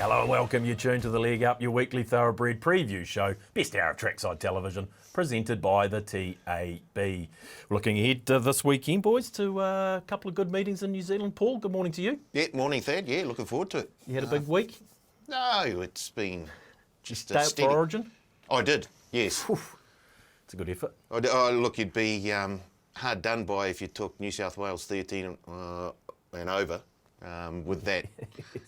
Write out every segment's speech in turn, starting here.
Hello and welcome. You tuned to The Leg Up, your weekly thoroughbred preview show, best hour of trackside television, presented by the TAB. Looking ahead to this weekend, boys, to a couple of good meetings in New Zealand. Paul, good morning to you. Yeah, morning, Thad. Yeah, looking forward to it. You had a big week? No, it's been just Stay a up steady... for Origin? I did, yes. It's a good effort. Look, you'd be hard done by if you took New South Wales 13 and over with that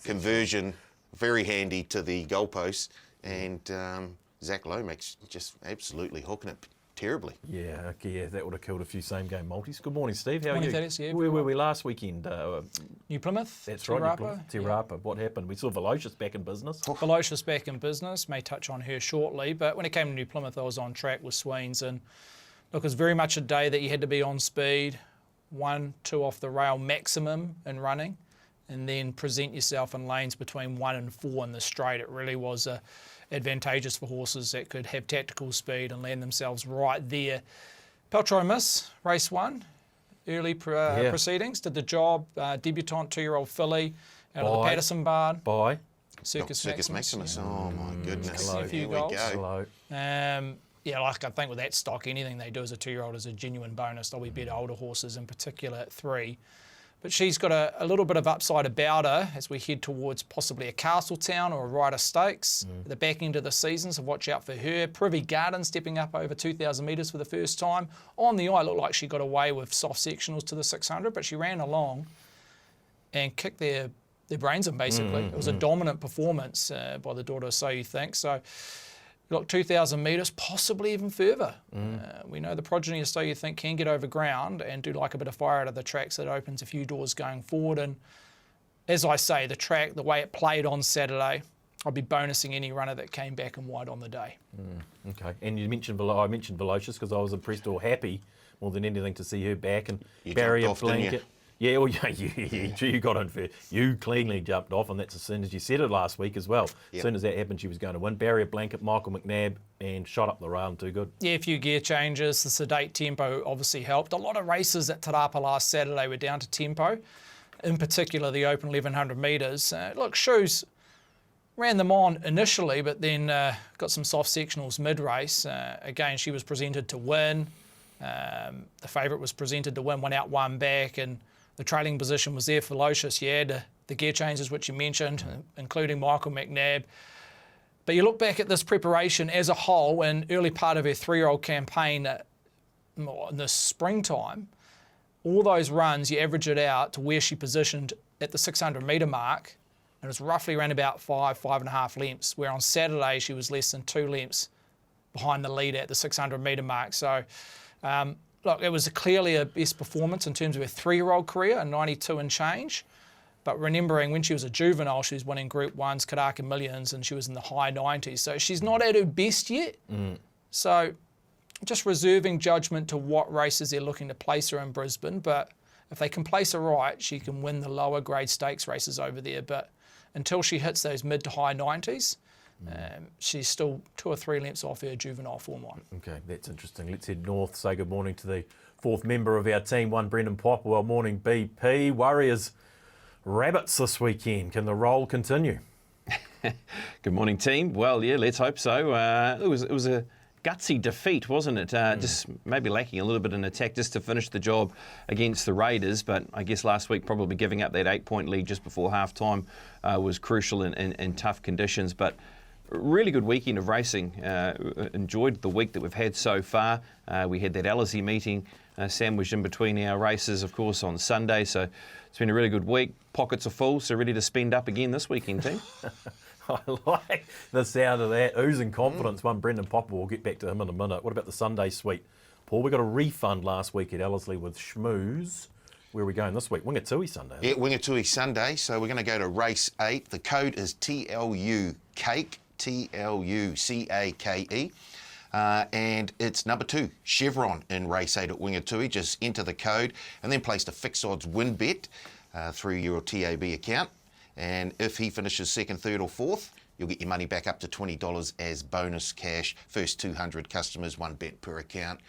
conversion. Very handy to the goalposts, and Zach Lomax just absolutely hooking it terribly. Yeah, okay, that would have killed a few same-game multis. Good morning, Steve. How are Morning, you? Thaddeus, yeah, Where were we last weekend? New Plymouth. That's Te right, Rapa. New Plymouth. Te Rapa. What happened? We saw Velocious back in business. Velocious back in business. May touch on her shortly, but when it came to New Plymouth, I was on track with Sweens, and look, it was very much a day that you had to be on speed, 1, 2 off the rail maximum in running, and then present yourself in lanes between 1 and 4 in the straight. It really was advantageous for horses that could have tactical speed and land themselves right there. Peltro Miss, race 1, early proceedings, did the job. Debutante 2-year-old filly out of the Patterson barn. Bye. Circus Maximus. Yeah. Oh my goodness. A few Here we goals. go. Hello. Yeah, like I think with that stock, anything they do as a 2-year-old is a genuine bonus. They'll be better older horses, in particular at 3. But she's got a little bit of upside about her as we head towards possibly a Castletown or a Ryder Stakes at the back end of the season, so watch out for her. Privy Garden stepping up over 2,000 metres for the first time. On the eye, looked like she got away with soft sectionals to the 600, but she ran along and kicked their brains in, basically. It was a dominant performance by the daughter of So You Think. So, look, 2,000 metres, possibly even further. We know the progeny of So You Think can get over ground and do like a bit of fire out of the track, so it opens a few doors going forward. And as I say, the track, the way it played on Saturday, I'd be bonusing any runner that came back and wide on the day. Okay, and you mentioned I mentioned Velocious because I was impressed or happy more than anything to see her back and barrier blanket. Yeah, well, you got in first. You cleanly jumped off, and that's as soon as you said it last week as well. As soon as that happened, she was going to win. Barrier blanket, Michael McNabb, and shot up the rail and too good. Yeah, a few gear changes. The sedate tempo obviously helped. A lot of races at Te Rapa last Saturday were down to tempo, in particular the open 1,100 metres. Look, Shoes ran them on initially, but then got some soft sectionals mid-race. Again, she was presented to win. The favourite was presented to win, 1 out, 1 back, and the trailing position was there for Velocious. Yeah, the gear changes which you mentioned, including Michael McNabb. But you look back at this preparation as a whole, and early part of her 3-year-old campaign in the springtime, all those runs, you average it out to where she positioned at the 600 metre mark, and it was roughly around about 5.5 lengths, where on Saturday she was less than 2 lengths behind the leader at the 600 metre mark. So, look, it was clearly a best performance in terms of her 3-year-old career, a 92 and change. But remembering when she was a juvenile, she was winning Group 1's Karaka Millions, and she was in the high 90s. So she's not at her best yet. So just reserving judgment to what races they're looking to place her in Brisbane. But if they can place her right, she can win the lower grade stakes races over there. But until she hits those mid to high 90s, she's still 2 or 3 lengths off her juvenile form line. Okay, that's interesting. Let's head north. Say good morning to the 4th member of our team, Hunt and Brendan Popplewell. Morning, BP. Warriors, Rabbits this weekend. Can the roll continue? Good morning, team. Well, yeah, let's hope so. It was a gutsy defeat, wasn't it? Just maybe lacking a little bit in attack just to finish the job against the Raiders. But I guess last week probably giving up that 8-point lead just before half-time was crucial in tough conditions. But really good weekend of racing. Enjoyed the week that we've had so far. We had that Alizé meeting sandwiched in between our races, of course, on Sunday. So it's been a really good week. Pockets are full, so ready to spend up again this weekend, team. I like the sound of that. Oozing confidence. One, Brendan Popplewell, we'll get back to him in a minute. What about the Sunday suite? Paul, we got a refund last week at Ellerslie with Schmooze. Where are we going this week? Wingatui Sunday. Yeah, Wingatui Sunday. So we're going to go to race 8. The code is TLU Cake, TLUCAKE. And it's number 2, Chevron, in race 8 at Wanganui. Just enter the code and then place the fixed odds win bet through your TAB account. And if he finishes 2nd, 3rd or 4th, you'll get your money back up to $20 as bonus cash. First 200 customers, 1 bet per account.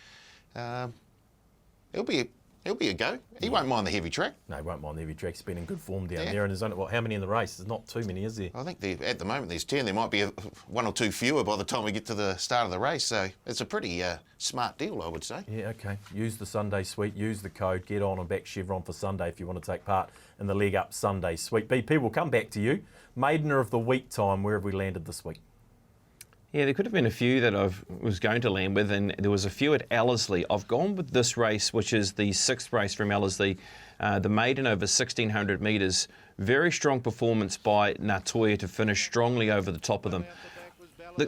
It'll be He'll be a go. He won't mind the heavy track. No, he won't mind the heavy track. He's been in good form down Yeah. there. And there's only, how many in the race? There's not too many, is there? I think at the moment there's 10. There might be one or two fewer by the time we get to the start of the race. So it's a pretty smart deal, I would say. Yeah, okay. Use the Sunday Suite, use the code, get on and back Chevron for Sunday if you want to take part in the Leg Up Sunday Suite. BP, we'll come back to you. Maidener of the week time, where have we landed this week? Yeah, there could have been a few that I was going to land with, and there was a few at Ellerslie. I've gone with this race, which is the 6th race from Ellerslie, the maiden over 1,600 metres. Very strong performance by Ngātoia to finish strongly over the top of them.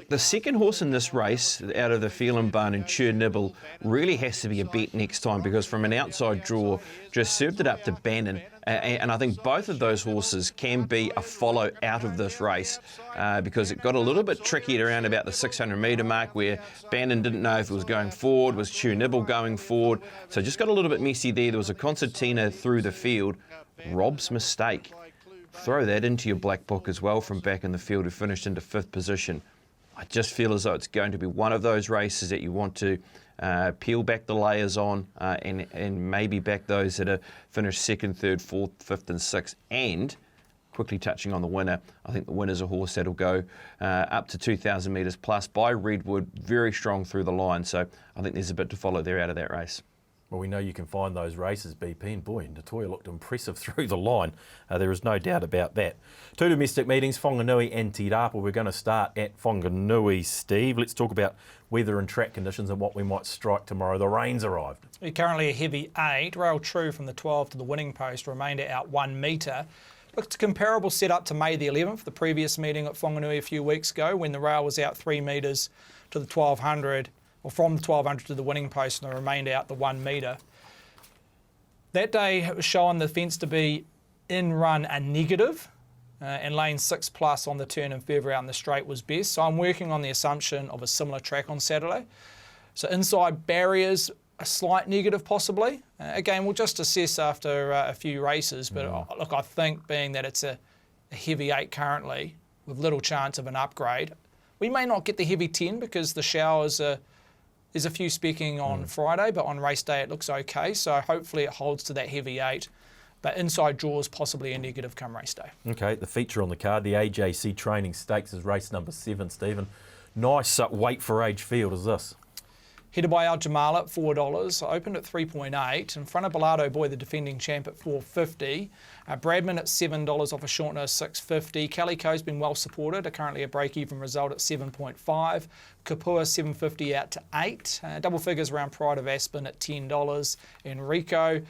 The second horse in this race, out of the Phelan Barn and Chur Nibble, really has to be a bet next time, because from an outside draw, just served it up to Bannon. And I think both of those horses can be a follow out of this race, because it got a little bit tricky at around about the 600 metre mark, where Bannon didn't know if it was going forward, was Chur Nibble going forward. So just got a little bit messy there. There was a concertina through the field. Rob's Mistake. Throw that into your black book as well from back in the field, who finished into 5th position. I just feel as though it's going to be one of those races that you want to peel back the layers on and maybe back those that are finished 2nd, 3rd, 4th, 5th and 6th. And quickly touching on the winner, I think the winner's a horse that'll go up to 2,000 metres plus by Redwood, very strong through the line. So I think there's a bit to follow there out of that race. Well, we know you can find those races, BP, and boy, Ngātoia looked impressive through the line. There is no doubt about that. 2 domestic meetings, Whanganui and Te Rapa. We're going to start at Whanganui, Steve. Let's talk about weather and track conditions and what we might strike tomorrow. The rain's arrived. We're currently a heavy 8, rail true from the 12 to the winning post, remainder out 1 metre. Looked a comparable setup to May the 11th, the previous meeting at Whanganui a few weeks ago, when the rail was out 3 metres to the 1200. Or from the 1200 to the winning post, and the remainder out the 1 metre. That day it was showing the fence to be in run a negative, and lane 6 plus on the turn and further out in the straight was best. So I'm working on the assumption of a similar track on Saturday. So inside barriers, a slight negative possibly. Again, we'll just assess after a few races, but look, I think being that it's a heavy 8 currently, with little chance of an upgrade, we may not get the heavy 10 because the showers are. There's a few specking on Friday, but on race day it looks okay. So hopefully it holds to that heavy 8. But inside draws possibly a negative come race day. Okay, the feature on the card, the AJC Training Stakes, is race number 7, Stephen. Nice weight for age field is this. Headed by Al Jamal at $4, opened at 3.8. In front of Bellardo Boy, the defending champ, at $4.50. Bradman at $7 off a short nose $6.50. Calico's been well supported, currently a break-even result at 7.5. Kapua $7.50 out to 8. Double figures around Pride of Aspen at $10. Enrico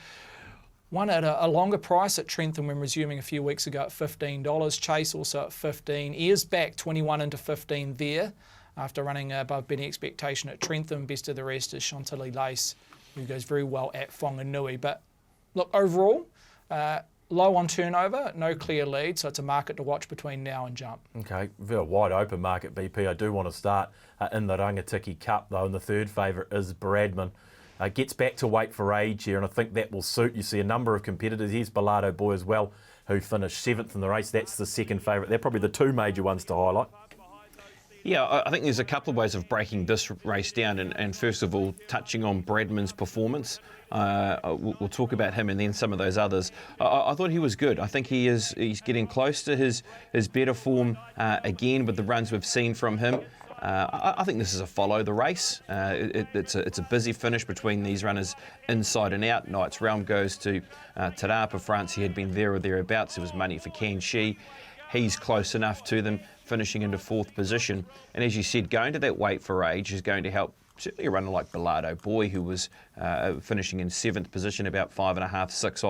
won at a longer price at Trentham when resuming a few weeks ago at $15. Chase also at 15. Ears back 21 into 15 there. After running above betting expectation at Trentham. Best of the rest is Chantilly Lace, who goes very well at Whanganui. But look, overall, low on turnover, no clear lead, so it's a market to watch between now and jump. Okay, very wide open market, BP. I do want to start in the Rangatiki Cup, though, and the third favourite is Bradman. Gets back to weight for age here, and I think that will suit. You see a number of competitors. Here's Bellardo Boy as well, who finished 7th in the race. That's the second favourite. They're probably the 2 major ones to highlight. Yeah, I think there's a couple of ways of breaking this race down, and first of all, touching on Bradman's performance. We'll talk about him and then some of those others. I thought he was good. I think he's getting close to his better form again with the runs we've seen from him. I think this is a follow the race. It's a busy finish between these runners inside and out. Knight's Realm goes to Te Rapa, France. He had been there or thereabouts. It was money for Ken Shi. He's close enough to them, finishing into 4th position. And as you said, going to that weight for age is going to help certainly a runner like Bellardo Boy, who was finishing in 7th position, about 5.5, 6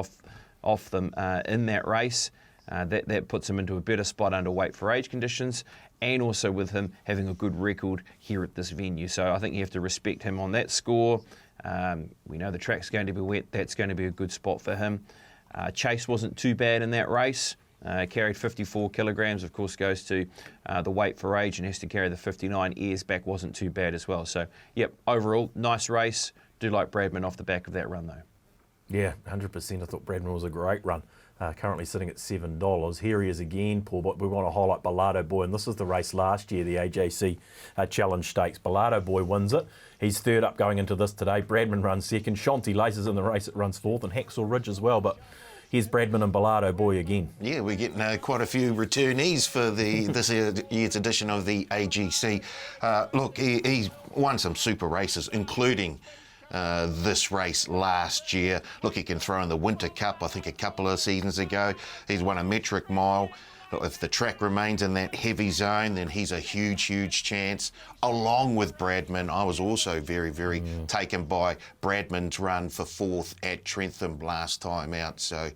off them in that race. That puts him into a better spot under weight for age conditions, and also with him having a good record here at this venue. So I think you have to respect him on that score. We know the track's going to be wet. That's going to be a good spot for him. Chase wasn't too bad in that race. Carried 54 kilograms, of course, goes to the weight for age and has to carry the 59. Ears back wasn't too bad as well. So, yep, overall, nice race. Do like Bradman off the back of that run, though. Yeah, 100%. I thought Bradman was a great run currently sitting at $7. Here he is again, Paul, but we want to highlight Bellardo Boy, and this is the race last year, the AJC Challenge Stakes. Bellardo Boy wins it. He's third up going into this today. Bradman runs second. Shanti Laces in the race, it runs fourth, and Hacksaw Ridge as well, but here's Bradman and Bellardo Boy again. Yeah, we're getting quite a few returnees for this year's edition of the AGC. Look, he's won some super races, including this race last year. Look, he can throw in the Winter Cup, I think a couple of seasons ago. He's won a metric mile. Look, if the track remains in that heavy zone, then he's a huge, huge chance. Along with Bradman, I was also very, very taken by Bradman's run for fourth at Trentham last time out. So,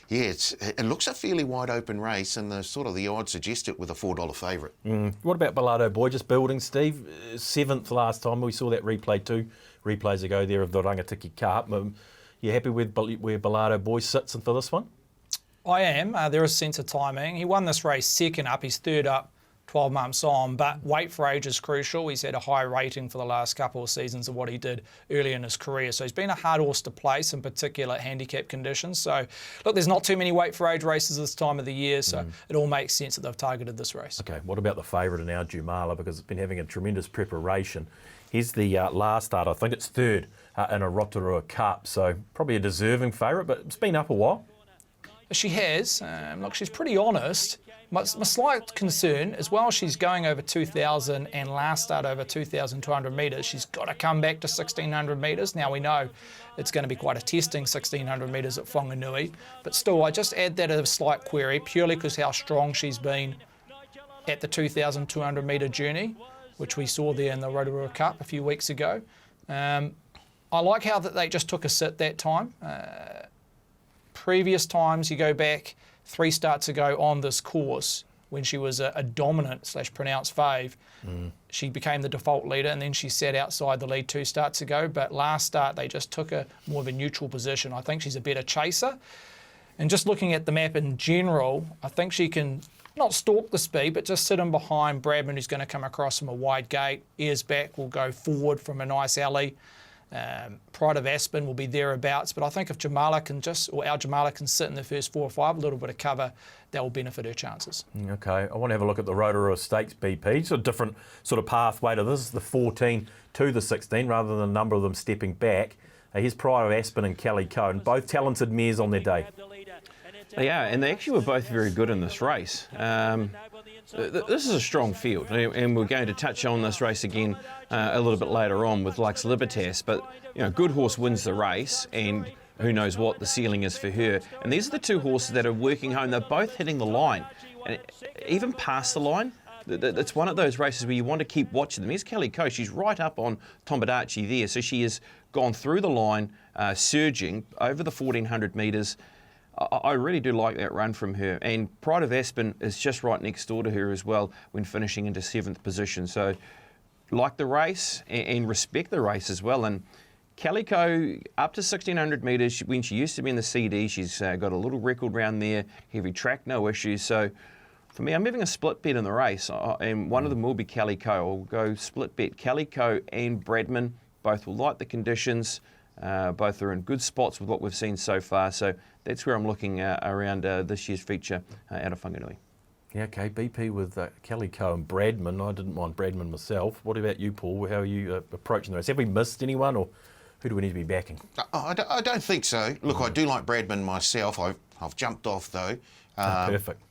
yeah, it looks a fairly wide open race, and the odds suggest it with a $4 favourite. What about Bellardo Boy? Just building, Steve. Seventh last time. We saw that replay 2 replays ago there of the Rangatiki Cup. You happy with where Bellardo Boy sits for this one? I am. There is a sense of timing. He won this race second up. He's third up 12 months on, but weight for age is crucial. He's had a high rating for the last couple of seasons of what he did early in his career. So he's been a hard horse to place, in particular handicap conditions. So, look, there's not too many weight for age races this time of the year, so it all makes sense that they've targeted this race. Okay, what about the favourite in our Jumala? Because it's been having a tremendous preparation. Here's the last start. I think it's third in a Rotorua Cup, so probably a deserving favourite, but it's been up a while. She has. Look, she's pretty honest. My slight concern, as well as she's going over 2,000 and last start over 2,200 metres, she's got to come back to 1,600 metres. Now we know it's going to be quite a testing 1,600 metres at Whanganui, but still I just add that as a slight query purely because how strong she's been at the 2,200 metre journey, which we saw there in the Rotorua Cup a few weeks ago. I like how that they just took a sit that time. Previous times, you go back 3 starts ago on this course, when she was a dominant / pronounced fave, she became the default leader, and then she sat outside the lead 2 starts ago. But last start, they just took a more of a neutral position. I think she's a better chaser. And just looking at the map in general, I think she can not stalk the speed, but just sit in behind Bradman, who's going to come across from a wide gate. Ears back will go forward from a nice alley. Pride of Aspen will be thereabouts, but I think if Jamala can our Jamala can sit in the first 4 or 5, a little bit of cover, that will benefit her chances. Okay, I want to have a look at the Rotorua Stakes BP. So a different sort of pathway to this, the 14 to the 16, rather than a number of them stepping back. Here's Pride of Aspen and Kelly Cohen, both talented mares on their day. Yeah, and they actually were both very good in this race. This is a strong field, and we're going to touch on this race again a little bit later on with Lux Libertas. But good horse wins the race, and who knows what the ceiling is for her. And these are the 2 horses that are working home. They're both hitting the line, and even past the line. It's one of those races where you want to keep watching them. Here's Kelly Coe. She's right up on Tombadachi there, so she has gone through the line, surging over the 1,400 metres. I really do like that run from her. And Pride of Aspen is just right next door to her as well when finishing into 7th position. So like the race and respect the race as well. And Calico up to 1,600 metres. When she used to be in the CD, she's got a little record round there. Heavy track, no issues. So for me, I'm having a split bet in the race. And one of them will be Calico. I'll go split bet Calico and Bradman. Both will like the conditions. Both are in good spots with what we've seen so far. So that's where I'm looking around this year's feature out of Whanganui. Yeah, okay, BP with Kelly Coe and Bradman. I didn't mind Bradman myself. What about you, Paul? How are you approaching the race? Have we missed anyone, or who do we need to be backing? I don't think so. Look, I do like Bradman myself. I've jumped off, though. Perfect.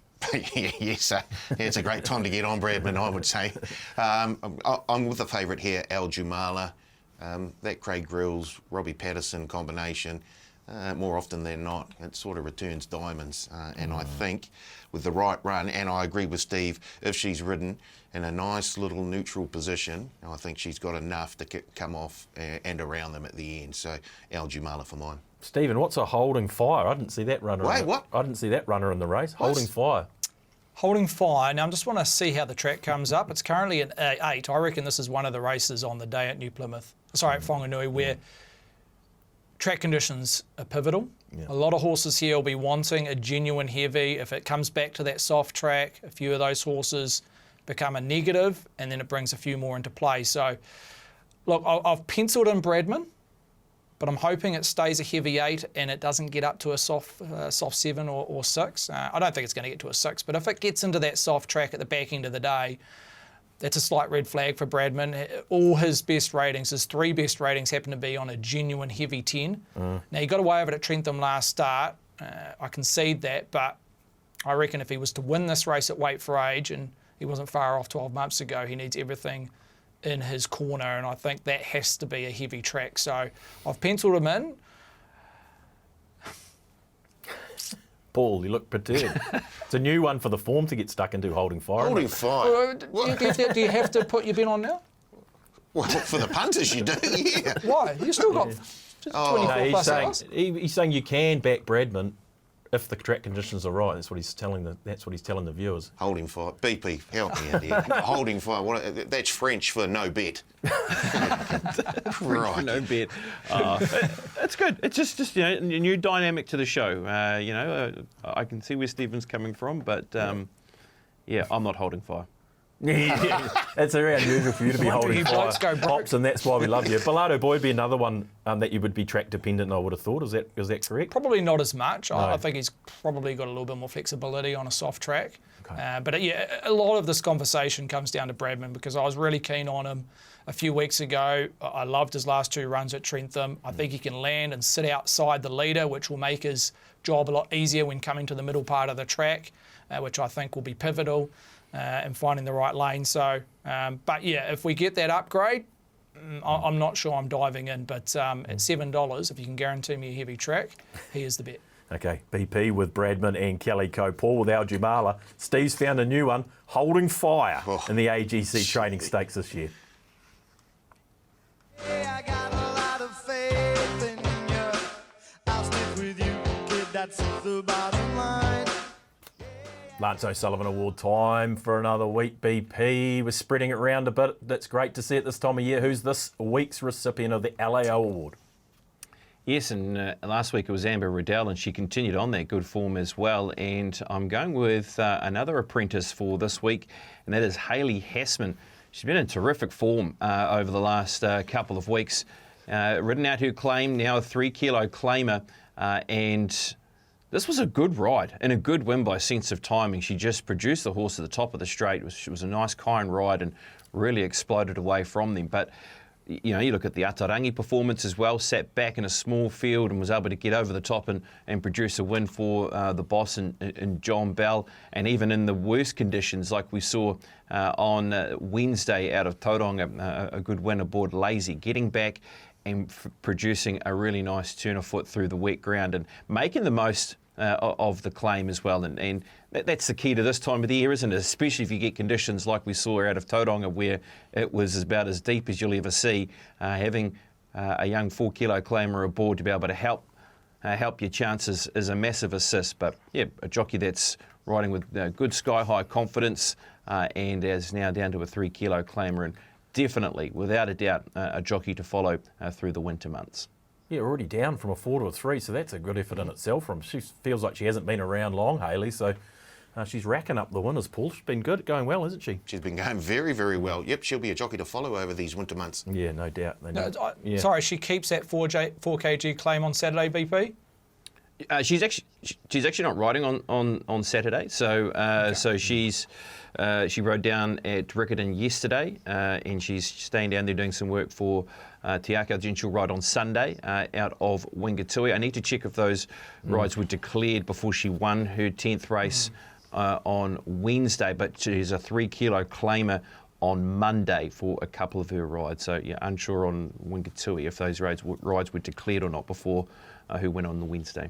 Yes, it's a great time to get on Bradman, I would say. I'm with the favourite here, Al Jumala. That Craig Grills, Robbie Patterson combination, more often than not, it sort of returns diamonds. And I think with the right run, and I agree with Steve, if she's ridden in a nice little neutral position, I think she's got enough to come off and around them at the end. So Al Jumala for mine. Stephen, what's a Holding Fire? I didn't see that runner. Wait, what? I didn't see that runner in the race. What? Holding Fire. Holding Fire. Now, I just want to see how the track comes up. It's currently at 8. I reckon this is one of the races on the day at at Whanganui, where track conditions are pivotal. Yeah. A lot of horses here will be wanting a genuine heavy. If it comes back to that soft track, a few of those horses become a negative, and then it brings a few more into play. So, look, I've penciled in Bradman. but I'm hoping it stays a heavy 8 and it doesn't get up to a soft 7 or 6. I don't think it's going to get to a 6, but if it gets into that soft track at the back end of the day, that's a slight red flag for Bradman. All his best ratings, his 3 best ratings, happen to be on a genuine heavy 10. Now, he got away with it at Trentham last start. I concede that, but I reckon if he was to win this race at weight for age, and he wasn't far off 12 months ago, he needs everything in his corner, and I think that has to be a heavy track. So I've penciled him in. Paul, you look perturbed. It's a new one for the form to get stuck into, holding fire. Holding fire. Do you have to put your bet on now? Well, for the punters, you do, yeah. Why? You still got just 24 No, plus hours. he's saying you can back Bradman if the track conditions are right. That's what he's telling the viewers. Holding fire. BP, help me out here. Holding fire. That's French for no bet. Right. No bet. It's good. It's just a new dynamic to the show. I can see where Stephen's coming from, but I'm not holding fire. Yeah, it's very unusual for you to be holding you fire, blokes go broke. Pops, and that's why we love you. Bilardo Boy would be another one that you would be track dependent, I would have thought. Is that correct? Probably not as much. No. I think he's probably got a little bit more flexibility on a soft track. Okay. But a lot of this conversation comes down to Bradman, because I was really keen on him a few weeks ago. I loved his last 2 runs at Trentham. I think he can land and sit outside the leader, which will make his job a lot easier when coming to the middle part of the track, which I think will be pivotal. And finding the right lane. So, but yeah, if we get that upgrade, I'm not sure I'm diving in. But at $7, if you can guarantee me a heavy track, he is the bet. Okay, BP with Bradman and Calico. Paul with Aljumala. Steve's found a new one, holding fire in the AGC training stakes this year. I got a lot of faith in you. I'll stick with you, kid, that's the bottom line. Lance O'Sullivan Award time for another week. BP, we're spreading it around a bit. That's great to see at this time of year. Who's this week's recipient of the LAO Award? Yes, and last week it was Amber Riddell, and she continued on that good form as well. And I'm going with another apprentice for this week, and that is Hayley Hassman. She's been in terrific form over the last couple of weeks. Ridden out her claim, now a 3 kilo claimer, and this was a good ride and a good win by sense of timing. She just produced the horse at the top of the straight. It was a nice, kind ride and really exploded away from them. But, you look at the Atarangi performance as well, sat back in a small field and was able to get over the top and produce a win for the boss and John Bell. And even in the worst conditions, like we saw on Wednesday out of Tauranga, a good win aboard Lazy, getting back and producing a really nice turn of foot through the wet ground and making the most of the claim as well. And that's the key to this time of the year, isn't it? Especially if you get conditions like we saw out of Tauranga, where it was about as deep as you'll ever see. Having a young 4 kilo claimer aboard to be able to help your chances is a massive assist. But yeah, a jockey that's riding with good sky-high confidence and is now down to a 3 kilo claimer, and definitely, without a doubt, a jockey to follow through the winter months. Yeah, already down from a 4 to a 3, so that's a good effort in itself from. She feels like she hasn't been around long, Hayley, so she's racking up the winners, Paul. She's been good, going well, hasn't she? She's been going very, very well. Yep, she'll be a jockey to follow over these winter months. Yeah, no doubt. Sorry, she keeps that 4 kg claim on Saturday, BP? She's actually not riding on Saturday, so she rode down at Riccarton yesterday, and she's staying down there doing some work for Te Akau. Then she'll ride on Sunday out of Whanganui. I need to check if those rides were declared before she won her 10th race on Wednesday, but she's a 3 kilo claimer on Monday for a couple of her rides. So yeah, unsure on Whanganui if those rides were declared or not before her win on the Wednesday.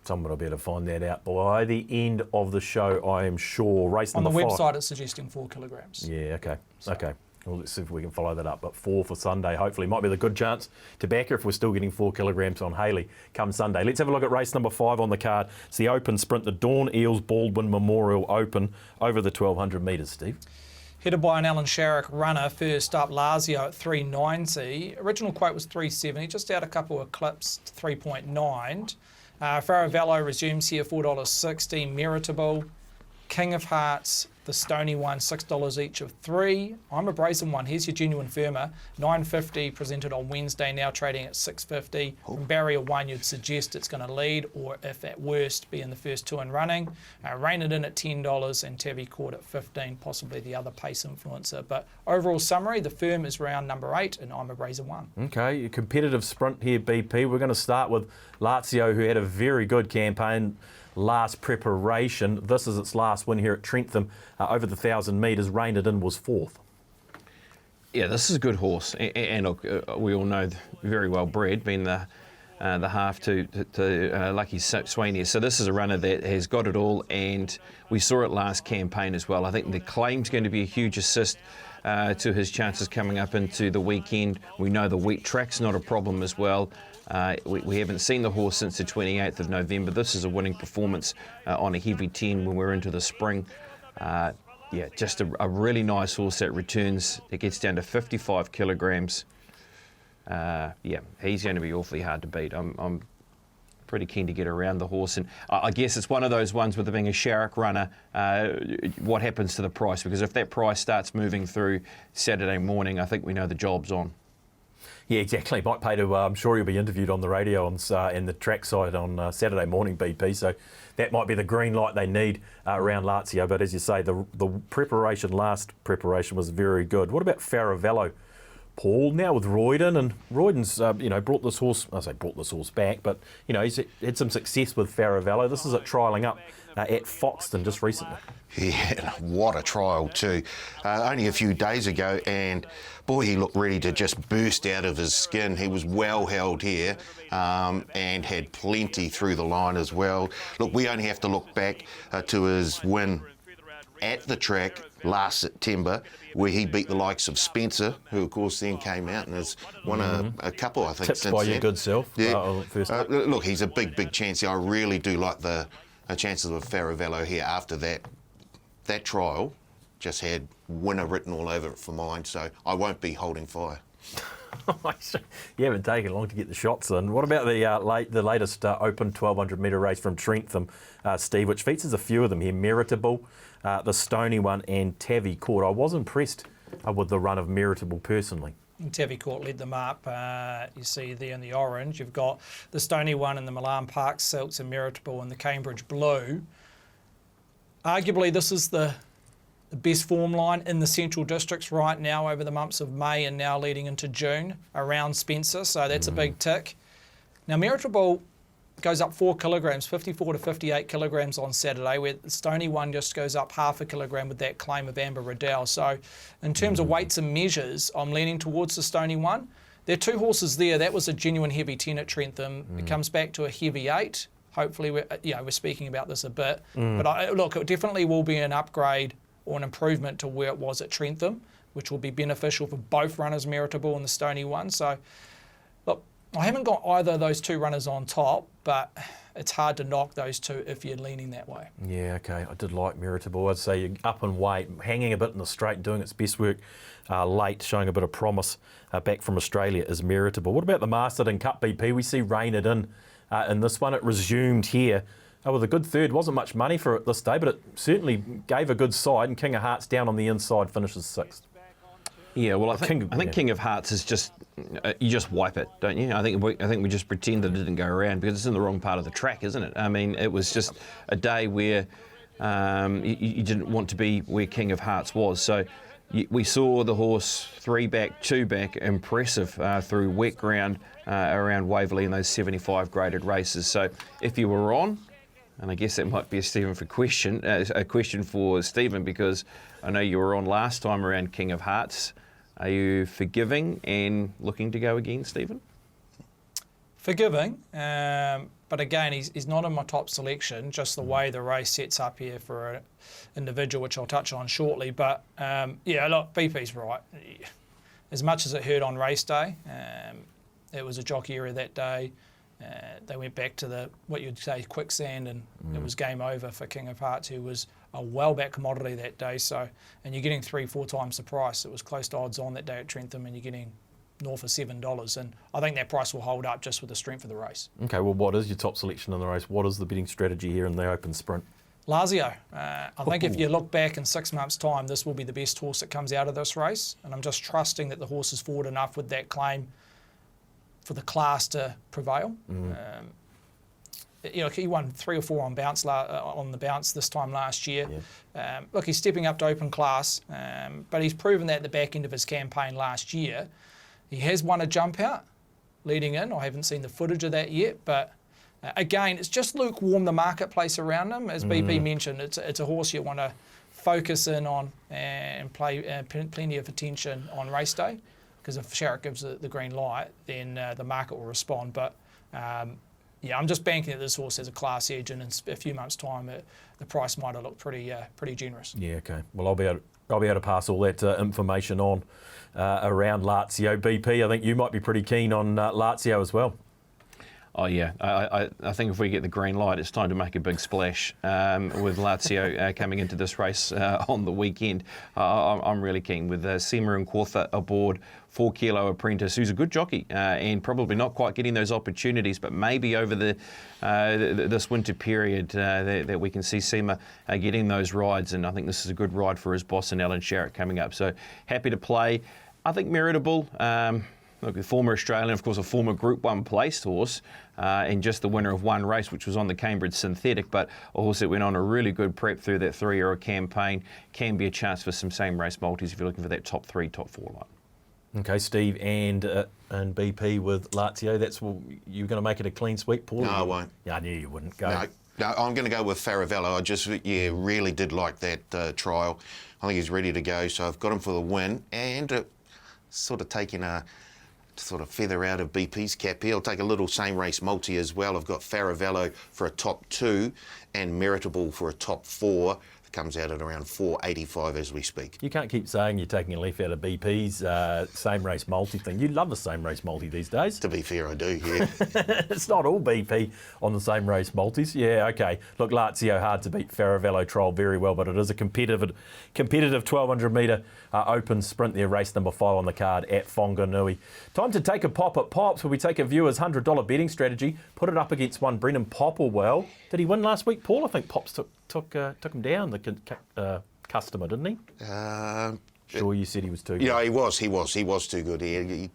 Someone will be able to find that out by the end of the show, I am sure. Race number 5. On the website, it's suggesting 4 kilograms. Yeah, okay. Okay. Well, let's see if we can follow that up. But 4 for Sunday, hopefully. Might be the good chance to back her if we're still getting 4 kilograms on Hayley come Sunday. Let's have a look at race number 5 on the card. It's the Open Sprint, the Dawn Eels Baldwin Memorial Open over the 1,200 metres, Steve. Headed by an Alan Sharrock runner, first up Lazio at 390. Original quote was 370, just out a couple of clips to 3.9. Faravello resumes here, $4.60, Meritable. King of Hearts, the Stony one, $6 each of 3. I'm a Brazen one. Here's your genuine firmer, $9.50, presented on Wednesday, now trading at $6.50. From barrier 1, you'd suggest it's going to lead, or if at worst, be in the first 2 and running. Rein it in at $10 and Tavi Court at $15, possibly the other pace influencer. But overall summary, the firm is round number 8, and I'm a Brazen one. Okay, a competitive sprint here, BP. We're going to start with Lazio, who had a very good campaign last preparation. This is its last win here at Trentham over the 1,000 metres. Reined it in was 4th. Yeah, this is a good horse, and look, we all know very well bred, being the half to Lucky Sweeney. So this is a runner that has got it all, and we saw it last campaign as well. I think the claim's going to be a huge assist to his chances coming up into the weekend. We know the wet track's not a problem as well. We haven't seen the horse since the 28th of November. This is a winning performance on a heavy 10 when we're into the spring. Yeah, just a really nice horse that returns. It gets down to 55 kilograms. Yeah, he's going to be awfully hard to beat. I'm pretty keen to get around the horse, and I guess it's one of those ones with it being a Sharrock runner. What happens to the price? Because if that price starts moving through Saturday morning, I think we know the job's on. Yeah, exactly. Mike Pater, I'm sure he'll be interviewed on the radio and the track side on Saturday morning, BP. So that might be the green light they need around Lazio. But as you say, the last preparation was very good. What about Faravello, Paul? Now with Royden, and Royden's brought this horse back, but he's had some success with Faravello. This is it trialling up at Foxton just recently. Yeah, what a trial too. Only a few days ago, and boy, he looked ready to just burst out of his skin. He was well held here and had plenty through the line as well. Look, we only have to look back to his win at the track last September, where he beat the likes of Spencer, who of course then came out and has won a couple, I think, Tipped since by then. your good self. Yeah. Look, He's a big chance here. I really do like the chances of Faravello here after that trial. Just had winner written all over it for mine, so I won't be holding fire. You haven't taken long to get the shots in. What about the latest open 1,200 metre race from Trentham, Steve, which features a few of them here? Meritable, the Stony one, and Tavi Court. I was impressed with the run of Meritable personally. Tavi Court led them up. You see there in the orange. You've got the Stony one in the Milan Park Silks and Meritable in the Cambridge Blue. Arguably, this is the best form line in the Central Districts right now over the months of May and now leading into June around Spencer, so that's a big tick. Now, Meritable goes up 4 kilograms, 54 to 58 kilograms on Saturday, where the Stony one just goes up half a kilogram with that claim of Amber Riddell. So in terms of weights and measures, I'm leaning towards the Stony one. There are 2 horses there. That was a genuine heavy 10 at Trentham. It comes back to a heavy 8. Hopefully, we're speaking about this a bit. But look, it definitely will be an upgrade or an improvement to where it was at Trentham, which will be beneficial for both runners, Meritable and the Stony one. So, look, I haven't got either of those 2 runners on top, but it's hard to knock those 2 if you're leaning that way. Yeah, okay. I did like Meritable. I'd say you're up in weight, hanging a bit in the straight, doing its best work late, showing a bit of promise back from Australia is Meritable. What about the Masterton Cup, BP? We see Rein It in this one. It resumed here. With a good third. Wasn't much money for it this day, but it certainly gave a good side, and King of Hearts down on the inside finishes 6th. Yeah, well, I think King of Hearts is just, you just wipe it, don't you? I think we just pretend that it didn't go around because it's in the wrong part of the track, isn't it? I mean, it was just a day where you didn't want to be where King of Hearts was. So we saw the horse 3 back, 2 back, impressive through wet ground around Waverley in those 75 graded races. So if you were on, and I guess that might be a question for Stephen, because I know you were on last time around King of Hearts. Are you forgiving and looking to go again, Stephen? Forgiving, but again, he's not in my top selection, just the way the race sets up here for an individual, which I'll touch on shortly. But yeah, look, BP's right. As much as it hurt on race day, it was a jockey area that day. They went back to what you'd say quicksand, and it was game over for King of Hearts, who was a well-back commodity that day. So, and you're getting 3-4 times the price. It was close to odds on that day at Trentham, and you're getting north of $7. And I think that price will hold up just with the strength of the race. Okay, well, what is your top selection in the race? What is the betting strategy here in the open sprint? Lazio. I think if you look back in 6 months' time, this will be the best horse that comes out of this race. And I'm just trusting that the horse is forward enough with that claim for the class to prevail. He won 3 or 4 on the bounce this time last year. Yeah. Look, he's stepping up to open class, but he's proven that at the back end of his campaign last year. He has won a jump out leading in. I haven't seen the footage of that yet, but again, it's just lukewarm, the marketplace around him. As BP mentioned, it's a horse you want to focus in on and play plenty of attention on race day, because if Sharrock gives the green light, then the market will respond. But I'm just banking that this horse has a class edge, and in a few months' time, the price might have looked pretty generous. Yeah, okay. Well, I'll be able to pass all that information on around Lazio. BP, I think you might be pretty keen on Lazio as well. Oh yeah, I think if we get the green light, it's time to make a big splash with Lazio coming into this race on the weekend. I'm really keen with Sema and Quartha aboard, 4 kilo apprentice, who's a good jockey and probably not quite getting those opportunities, but maybe over this winter period that we can see Sema getting those rides, and I think this is a good ride for his boss and Alan Sharrock coming up. So happy to play. I think meritable. Look, a former Australian, of course, a former Group 1 placed horse, and just the winner of one race, which was on the Cambridge Synthetic, but a horse that went on a really good prep through that 3-year campaign. Can be a chance for some same race multis if you're looking for that top 3, top 4 line. Okay, Steve and BP with Lazio. You're going to make it a clean sweep, Paul? No, I won't. Yeah, I knew you wouldn't. Go. No, I'm going to go with Faravello. I just, really did like that trial. I think he's ready to go, so I've got him for the win, and sort of taking a feather out of BP's cap here. I'll take a little same race multi as well. I've got Faravello for a top 2 and Meritable for a top 4. It comes out at around 4.85 as we speak. You can't keep saying you're taking a leaf out of BP's same race multi thing. You love the same race multi these days. To be fair, I do, yeah. It's not all BP on the same race multis. Yeah, okay. Look, Lazio hard to beat. Faravello trialled very well, but it is a competitive 1,200 metre open sprint there, race number 5 on the card at Whanganui. Time to take a pop at Pops, where we take a viewer's $100 betting strategy, put it up against one Brendan Popplewell. Did he win last week, Paul? I think Pops took him down, the customer, didn't he? Sure, you said he was too good. Yeah, he was too good. He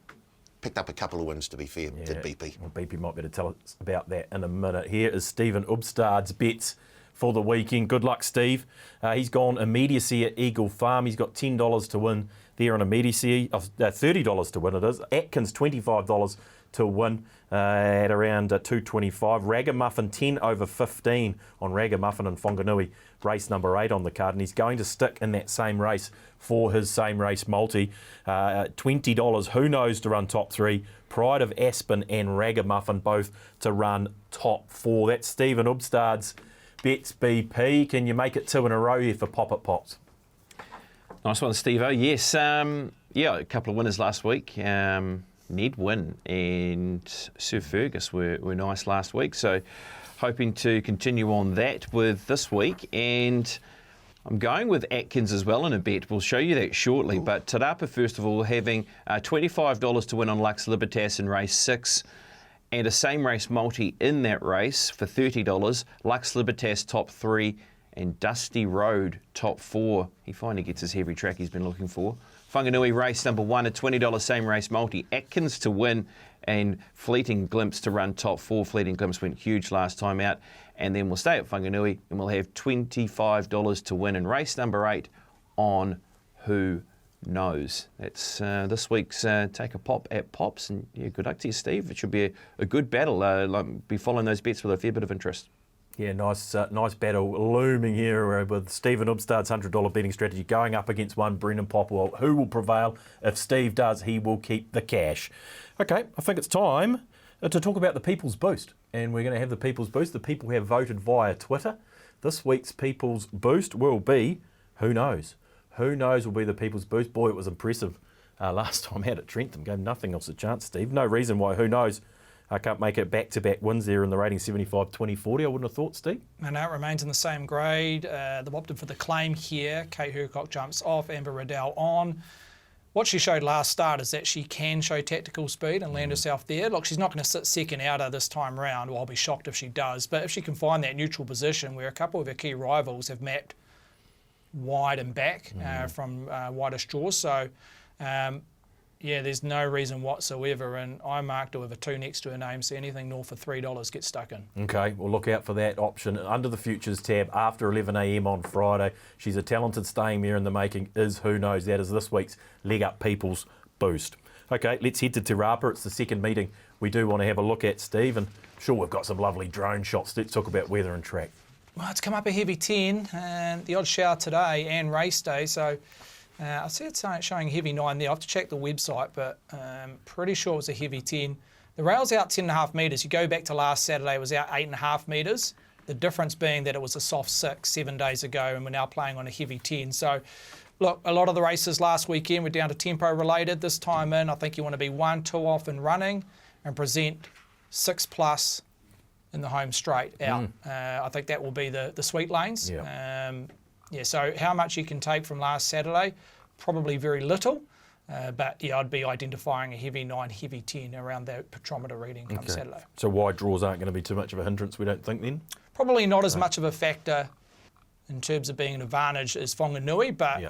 picked up a couple of wins, to be fair, did BP. Well, BP might be able to tell us about that in a minute. Here is Stephen Ubstad's bets for the weekend. Good luck, Steve. He's gone immediacy at Eagle Farm. He's got $10 to win there on immediacy. $30 to win it is. Atkins, $25 to win at around 225. Ragamuffin, 10 over 15 on Ragamuffin and Whanganui, race number 8 on the card. And he's going to stick in that same race for his same race multi. $20, Who Knows to run top 3. Pride of Aspen and Ragamuffin both to run top 4. That's Stephen Ubstad's bets, BP. Can you make it 2 in a row here for Pop It Pops? Nice one, Steve-O. Yes, a couple of winners last week. Ned Wynn and Sir Fergus were nice last week, so hoping to continue on that with this week. And I'm going with Atkins as well in a bet. We'll show you that shortly. Ooh. But Te Rapa, first of all, having $25 to win on Lux Libertas in race 6. And a same race multi in that race for $30. Lux Libertas top 3 and Dusty Road top 4. He finally gets his heavy track he's been looking for. Whanganui race number 1, a $20 same race multi. Atkins to win and Fleeting Glimpse to run top 4. Fleeting Glimpse went huge last time out. And then we'll stay at Whanganui and we'll have $25 to win in race number 8 on Who Knows. That's this week's Take a Pop at Pops. And yeah, good luck to you, Steve. It should be a good battle. Be following those bets with a fair bit of interest. Yeah, nice battle looming here with Stephen Ubstad's $100 betting strategy going up against one Brendan Popplewell. Who will prevail? If Steve does, he will keep the cash. Okay, I think it's time to talk about the People's Boost. And we're going to have the People's Boost. The people have voted via Twitter. This week's People's Boost will be Who Knows? Who Knows will be the People's Boost. Boy, it was impressive last time out at Trentham. Gave nothing else a chance, Steve. No reason why Who Knows I can't make it back-to-back wins there in the rating 75, 20, 40. I wouldn't have thought, Steve. No, it remains in the same grade. They've opted for the claim here. Kate Hercock jumps off, Amber Riddell on. what she showed last start is that she can show tactical speed and land herself there. Look, she's not going to sit second outer this time round. Well, I'll be shocked if she does. But if she can find that neutral position where a couple of her key rivals have mapped wide and back from widest draws. So, there's no reason whatsoever. And I marked her with a 2 next to her name, so anything north of $3 gets stuck in. Okay, we'll look out for that option. Under the Futures tab, after 11 a.m. on Friday, she's a talented staying mare in the making, is Who Knows. That is this week's Leg Up People's Boost. Okay, let's head to Te Rapa. It's the second meeting we do want to have a look at, Steve, and sure, we've got some lovely drone shots. Let's talk about weather and track. Well, it's come up a heavy 10, and the odd shower today and race day, so I see it's showing heavy 9 there. I have to check the website, but pretty sure it was a heavy 10. The rail's out 10.5 metres. You go back to last Saturday, it was out 8.5 metres. The difference being that it was a soft 6 7 days ago, and we're now playing on a heavy 10. So, look, a lot of the races last weekend were down to tempo related. This time in, I think you want to be 1, 2 off and running and present 6+ in the home straight out. I think that will be the sweet lanes. So how much you can take from last Saturday, probably very little. But I'd be identifying a heavy 9, heavy 10 around that petrometer reading come Saturday. So wide draws aren't going to be too much of a hindrance, we don't think, then? Probably not as much of a factor in terms of being an advantage as Whanganui, but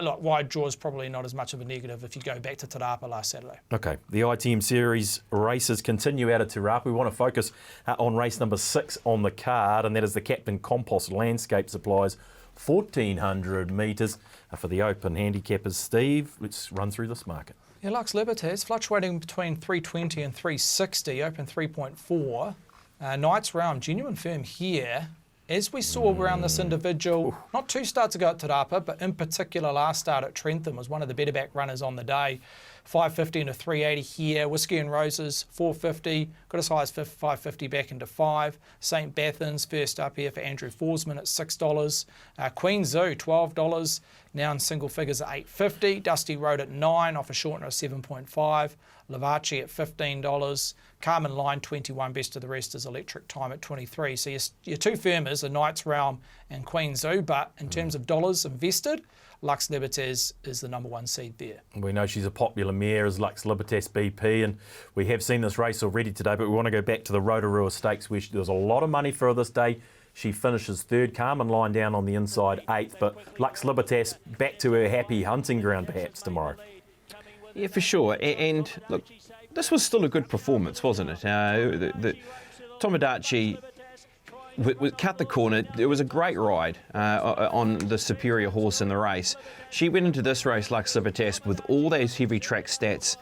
look, wide draw is probably not as much of a negative if you go back to Te Rapa last Saturday. Okay, the ITM Series races continue out of Te Rapa. We want to focus on race number 6 on the card, and that is the Captain Compost Landscape Supplies 1,400 metres for the open handicappers. Steve, let's run through this market. Yeah, Lux Libertas fluctuating between 320 and 360, open 3.4. Knights Realm, genuine firm here. As we saw around this individual, not 2 starts ago at Te Rapa, but in particular last start at Trentham was one of the better back runners on the day. 550 into 380 here. Whiskey and Roses, 450. Got as high as 550 back into 5. St. Bathans, first up here for Andrew Forsman at $6. Queen Zoo, $12. Now in single figures at $8.50. Dusty Road at 9, off a shortener of 7.5. Lavachi at $15. Carmen Line, 21. Best of the rest is Electric Time at 23. So your 2 firmers are Knights Realm and Queen Zoo, but in terms of dollars invested, Lux Libertas is the number 1 seed there. We know she's a popular mare as Lux Libertas BP, and we have seen this race already today, but we want to go back to the Rotorua Stakes where there's a lot of money for her this day. She finishes 3rd, Carmen Line down on the inside 8th, but Lux Libertas back to her happy hunting ground perhaps tomorrow. Yeah, for sure. And look, this was still a good performance, wasn't it? Tomodachi cut the corner. It was a great ride on the superior horse in the race. She went into this race, Lux Libertas, with all those heavy track stats,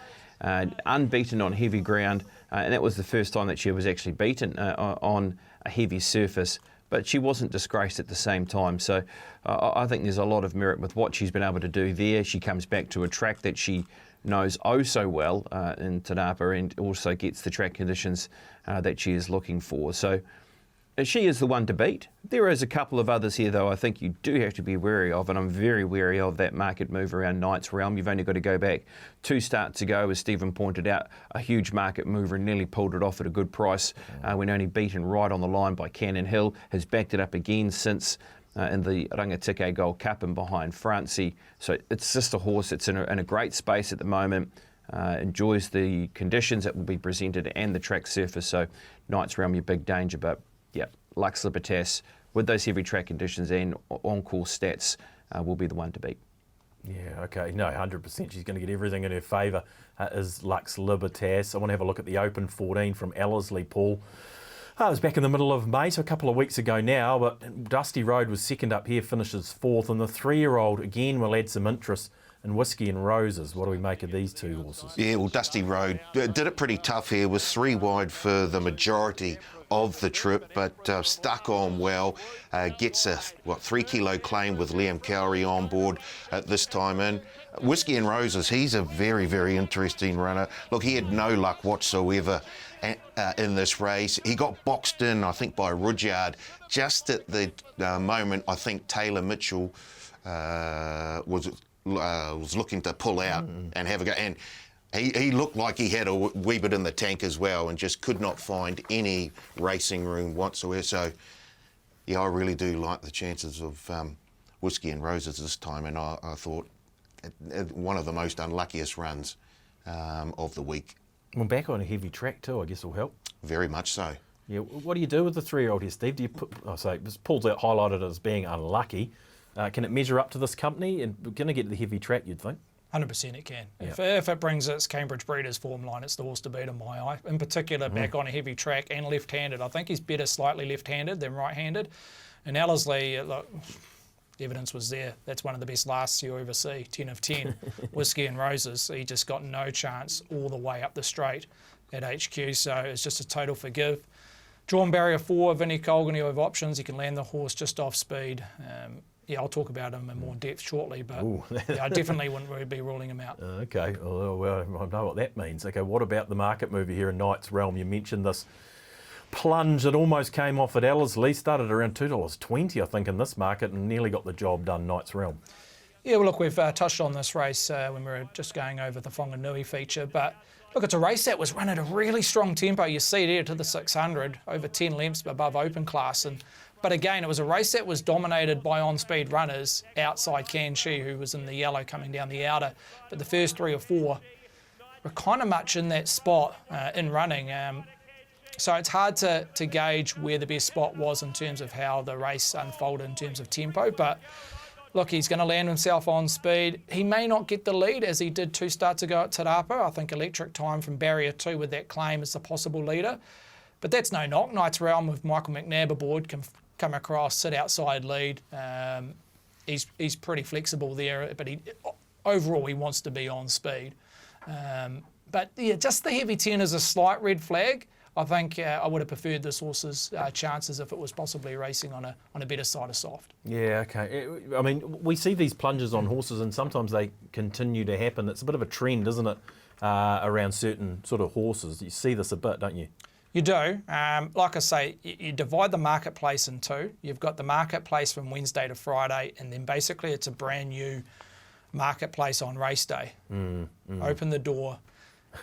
unbeaten on heavy ground, and that was the first time that she was actually beaten on a heavy surface. But she wasn't disgraced at the same time. So I think there's a lot of merit with what she's been able to do there. She comes back to a track that she knows oh so well in Te Rapa, and also gets the track conditions that she is looking for. So she is the one to beat. There is a couple of others here, though, I think you do have to be wary of, and I'm very wary of that market move around Knights Realm. You've only got to go back 2 starts ago, as Stephen pointed out, a huge market mover and nearly pulled it off at a good price when only beaten right on the line by Cannon Hill. Has backed it up again since in the Rangatike Gold Cup and behind Francie. So it's just a horse that's in a great space at the moment. Enjoys the conditions that will be presented and the track surface. So Knights Realm, your big danger, but yeah, Lux Libertas, with those heavy track conditions and on-course stats, will be the one to beat. Yeah, okay. No, 100%. She's going to get everything in her favour, is Lux Libertas. I want to have a look at the Open 14 from Ellerslie, Paul. It was back in the middle of May, so a couple of weeks ago now, but Dusty Road was second up here, finishes 4th, and the 3-year-old, again, will add some interest in Whiskey and Roses. What do we make of these 2 horses? Yeah, well, Dusty Road did it pretty tough here, was 3 wide for the majority of the trip, but stuck on well. Gets a 3 kilo claim with Liam Cowrie on board at this time in. Whiskey and Roses, he's a very, very interesting runner. Look, he had no luck whatsoever in this race. He got boxed in, I think, by Rudyard just at the moment. I think Taylor Mitchell was looking to pull out and have a go, and he looked like he had a wee bit in the tank as well, and just could not find any racing room whatsoever. So yeah, I really do like the chances of Whiskey and Roses this time, and I thought one of the most unluckiest runs of the week. Well, back on a heavy track too, I guess will help. Very much so. Yeah, what do you do with the 3-year-old here, Steve? Do you put, Paul's highlighted as being unlucky. Can it measure up to this company? And we're going to get to the heavy track, you'd think. 100% it can. Yeah. If it brings its Cambridge Breeders form line, it's the horse to beat in my eye. In particular, back on a heavy track and left-handed. I think he's better slightly left-handed than right-handed. And Ellerslie, look, evidence was there. That's one of the best lasts you ever see, 10 of 10. Whiskey and Roses, he just got no chance all the way up the straight at HQ, so it's just a total forgive. Drawn barrier 4, Vinnie Colgan, he'll have options. He can land the horse just off speed. Yeah, I'll talk about him in more depth shortly, but yeah, I definitely wouldn't be ruling him out. Okay, well, I know what that means. Okay, what about the market mover here in Knight's Realm? You mentioned this plunge that almost came off at Ellerslie, started around $2.20, I think, in this market, and nearly got the job done, Knight's Realm. Yeah, well, look, we've touched on this race when we were just going over the Whanganui feature, but look, it's a race that was run at a really strong tempo. You see there to the 600, over 10 lengths above open class. But again, it was a race that was dominated by on-speed runners outside Kanshi, who was in the yellow coming down the outer. But the first 3 or 4 were kind of much in that spot in running. So it's hard to gauge where the best spot was in terms of how the race unfolded in terms of tempo. But look, he's going to land himself on speed. He may not get the lead as he did 2 starts ago at Te Rapa. I think Electric Time from barrier 2 with that claim is the possible leader. But that's no knock. Knight's Realm with Michael McNabb aboard can come across, sit outside lead. He's pretty flexible there, but overall he wants to be on speed. But yeah, just the heavy 10 is a slight red flag. I think I would have preferred this horse's chances if it was possibly racing on a better side of soft. Yeah, okay. I mean, we see these plunges on horses and sometimes they continue to happen. It's a bit of a trend, isn't it, around certain sort of horses. You see this a bit, don't you? You do. Like I say, you divide the marketplace in 2. You've got the marketplace from Wednesday to Friday, and then basically it's a brand new marketplace on race day. Open the door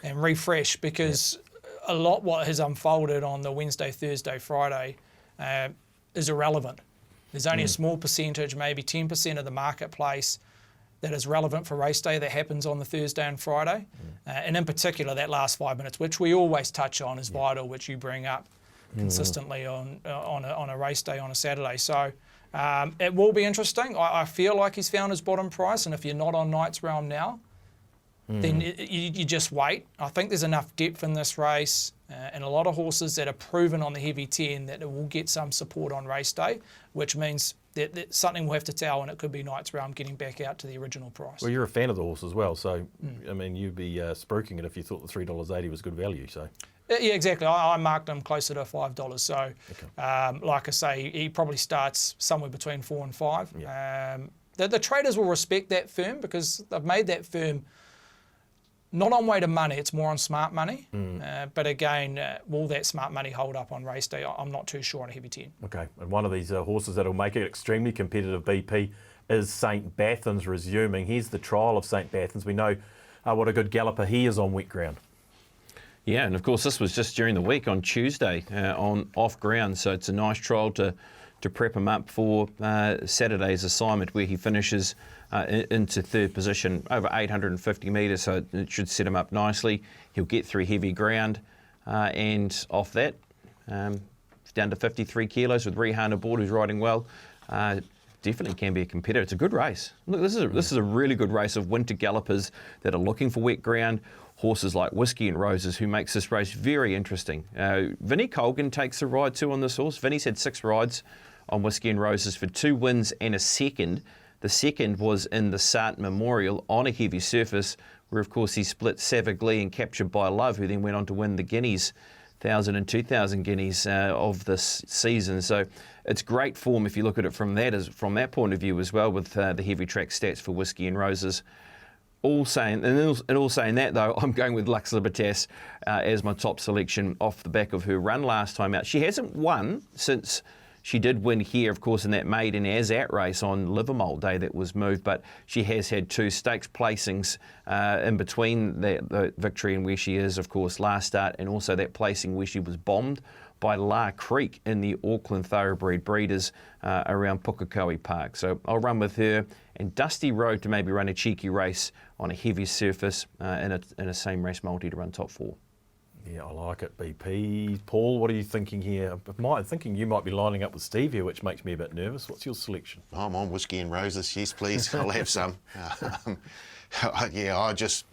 and refresh, because a lot what has unfolded on the Wednesday, Thursday, Friday is irrelevant. There's only a small percentage, maybe 10% of the marketplace that is relevant for race day that happens on the Thursday and Friday. And in particular, that last 5 minutes, which we always touch on, is vital, which you bring up consistently on a race day on a Saturday. So it will be interesting. I feel like he's found his bottom price, and if you're not on Knight's Realm now, then you just wait. I think there's enough depth in this race and a lot of horses that are proven on the heavy 10 that it will get some support on race day, which means that something will have to tell, and it could be Knight's Realm getting back out to the original price. Well, you're a fan of the horse as well, so I mean, you'd be spruiking it if you thought the $3.80 was good value. So yeah, exactly. I marked him closer to $5. So, like I say, he probably starts somewhere between 4 and 5. Yeah. The traders will respect that firm because they've made that firm not on weight of money, it's more on smart money. But again, will that smart money hold up on race day? I'm not too sure on a heavy 10. Okay, and one of these horses that will make it extremely competitive, BP, is St. Bathans resuming. Here's the trial of St. Bathans. We know what a good galloper he is on wet ground. Yeah, and of course this was just during the week on Tuesday on off ground, so it's a nice trial to prep him up for Saturday's assignment, where he finishes into 3rd position over 850 metres, so it should set him up nicely. He'll get through heavy ground, and off that, down to 53 kilos with Rehan aboard, who's riding well. Definitely can be a competitor. It's a good race. Look, this is a really good race of winter gallopers that are looking for wet ground. Horses like Whiskey and Roses, who makes this race very interesting. Vinnie Colgan takes a ride too on this horse. Vinnie's had 6 rides on Whiskey and Roses for 2 wins and a second. The second was in the Sart Memorial on a heavy surface, where of course he split Savaglee and Captured by Love, who then went on to win the Guineas, 1,000 and 2,000 Guineas of this season. So it's great form if you look at it from that point of view as well, with the heavy track stats for Whiskey and Roses. All saying that though, I'm going with Lux Libertas as my top selection off the back of her run last time out. She hasn't won since She did win here, of course, in that maiden as at race on Livermore Day that was moved, but she has had 2 stakes placings in between the victory and where she is, of course, last start, and also that placing where she was bombed by La Creek in the Auckland Thoroughbred Breeders around Pukekohe Park. So I'll run with her, and Dusty Road to maybe run a cheeky race on a heavy surface in a same race multi to run top 4. Yeah, I like it, BP. Paul, what are you thinking here? I'm thinking you might be lining up with Steve here, which makes me a bit nervous. What's your selection? I'm on Whiskey and Roses. Yes, please. I'll have some. I just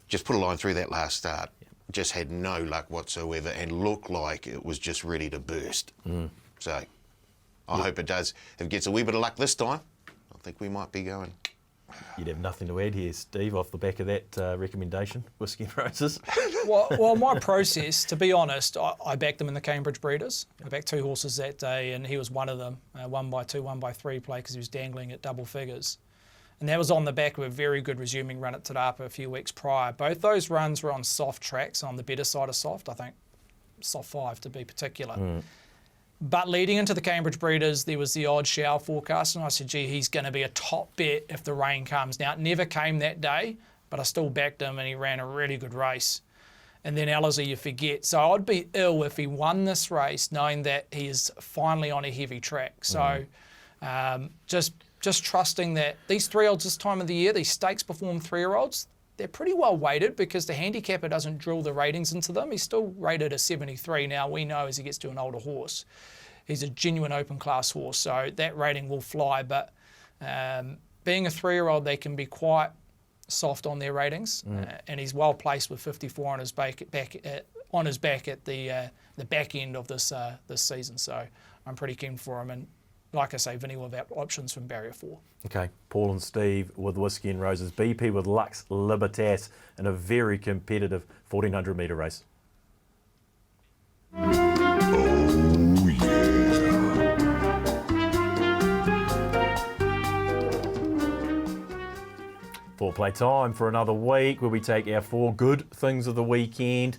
put a line through that last start. Just had no luck whatsoever and looked like it was just ready to burst. So I hope it does. If it gets a wee bit of luck this time, I think we might be going. You'd have nothing to add here, Steve, off the back of that recommendation, Whiskey and Roses. Well, my process, to be honest, I backed them in the Cambridge Breeders. I backed 2 horses that day, and he was one of them. 1x2, 1x3 play because he was dangling at double figures. And that was on the back of a very good resuming run at Te Rapa a few weeks prior. Both those runs were on soft tracks, on the better side of soft, I think soft 5 to be particular. But leading into the Cambridge Breeders, there was the odd shower forecast, and I said, gee, he's going to be a top bet if the rain comes. Now, it never came that day, but I still backed him, and he ran a really good race. And then Alizé, you forget. So I'd be ill if he won this race knowing that he is finally on a heavy track. So just trusting that these 3-year-olds this time of the year, these stakes perform 3-year-olds, they're pretty well weighted because the handicapper doesn't drill the ratings into them. He's still rated a 73. Now, we know as he gets to an older horse, he's a genuine open class horse, so that rating will fly. But being a 3-year-old, they can be quite soft on their ratings, and he's well placed with 54 on his back at the back end of this season. So I'm pretty keen for him. And like I say, Vinny will have options from barrier 4. Okay, Paul and Steve with Whiskey and Roses. BP with Lux Libertas in a very competitive 1400 metre race. Foreplay time for another week where we take our 4 good things of the weekend,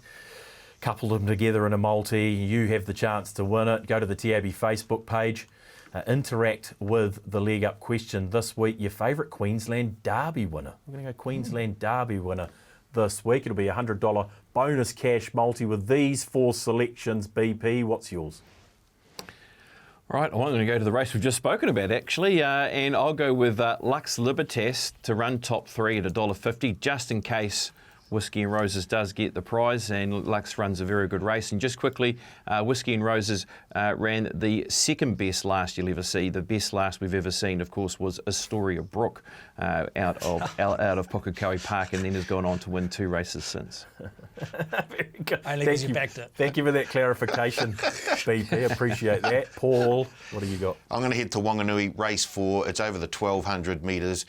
couple them together in a multi. You have the chance to win it. Go to the TAB Facebook page. Interact with the leg up question this week. Your favourite Queensland Derby winner. We're going to go Queensland Derby winner this week. It'll be a $100 bonus cash multi with these 4 selections. BP, what's yours? All right, I'm going to go to the race we've just spoken about, actually, and I'll go with Lux Libertas to run top 3 at $1.50, just in case Whiskey and Roses does get the prize, and Lux runs a very good race. And just quickly, Whiskey and Roses ran the second best last you'll ever see. The best last we've ever seen, of course, was Astoria Brook out of Pukekohe Park, and then has gone on to win 2 races since. Very good. Only because you backed it. Thank you for that clarification, BP. Appreciate that. Paul, what do you got? I'm going to head to Wanganui, race 4. It's over the 1,200 metres.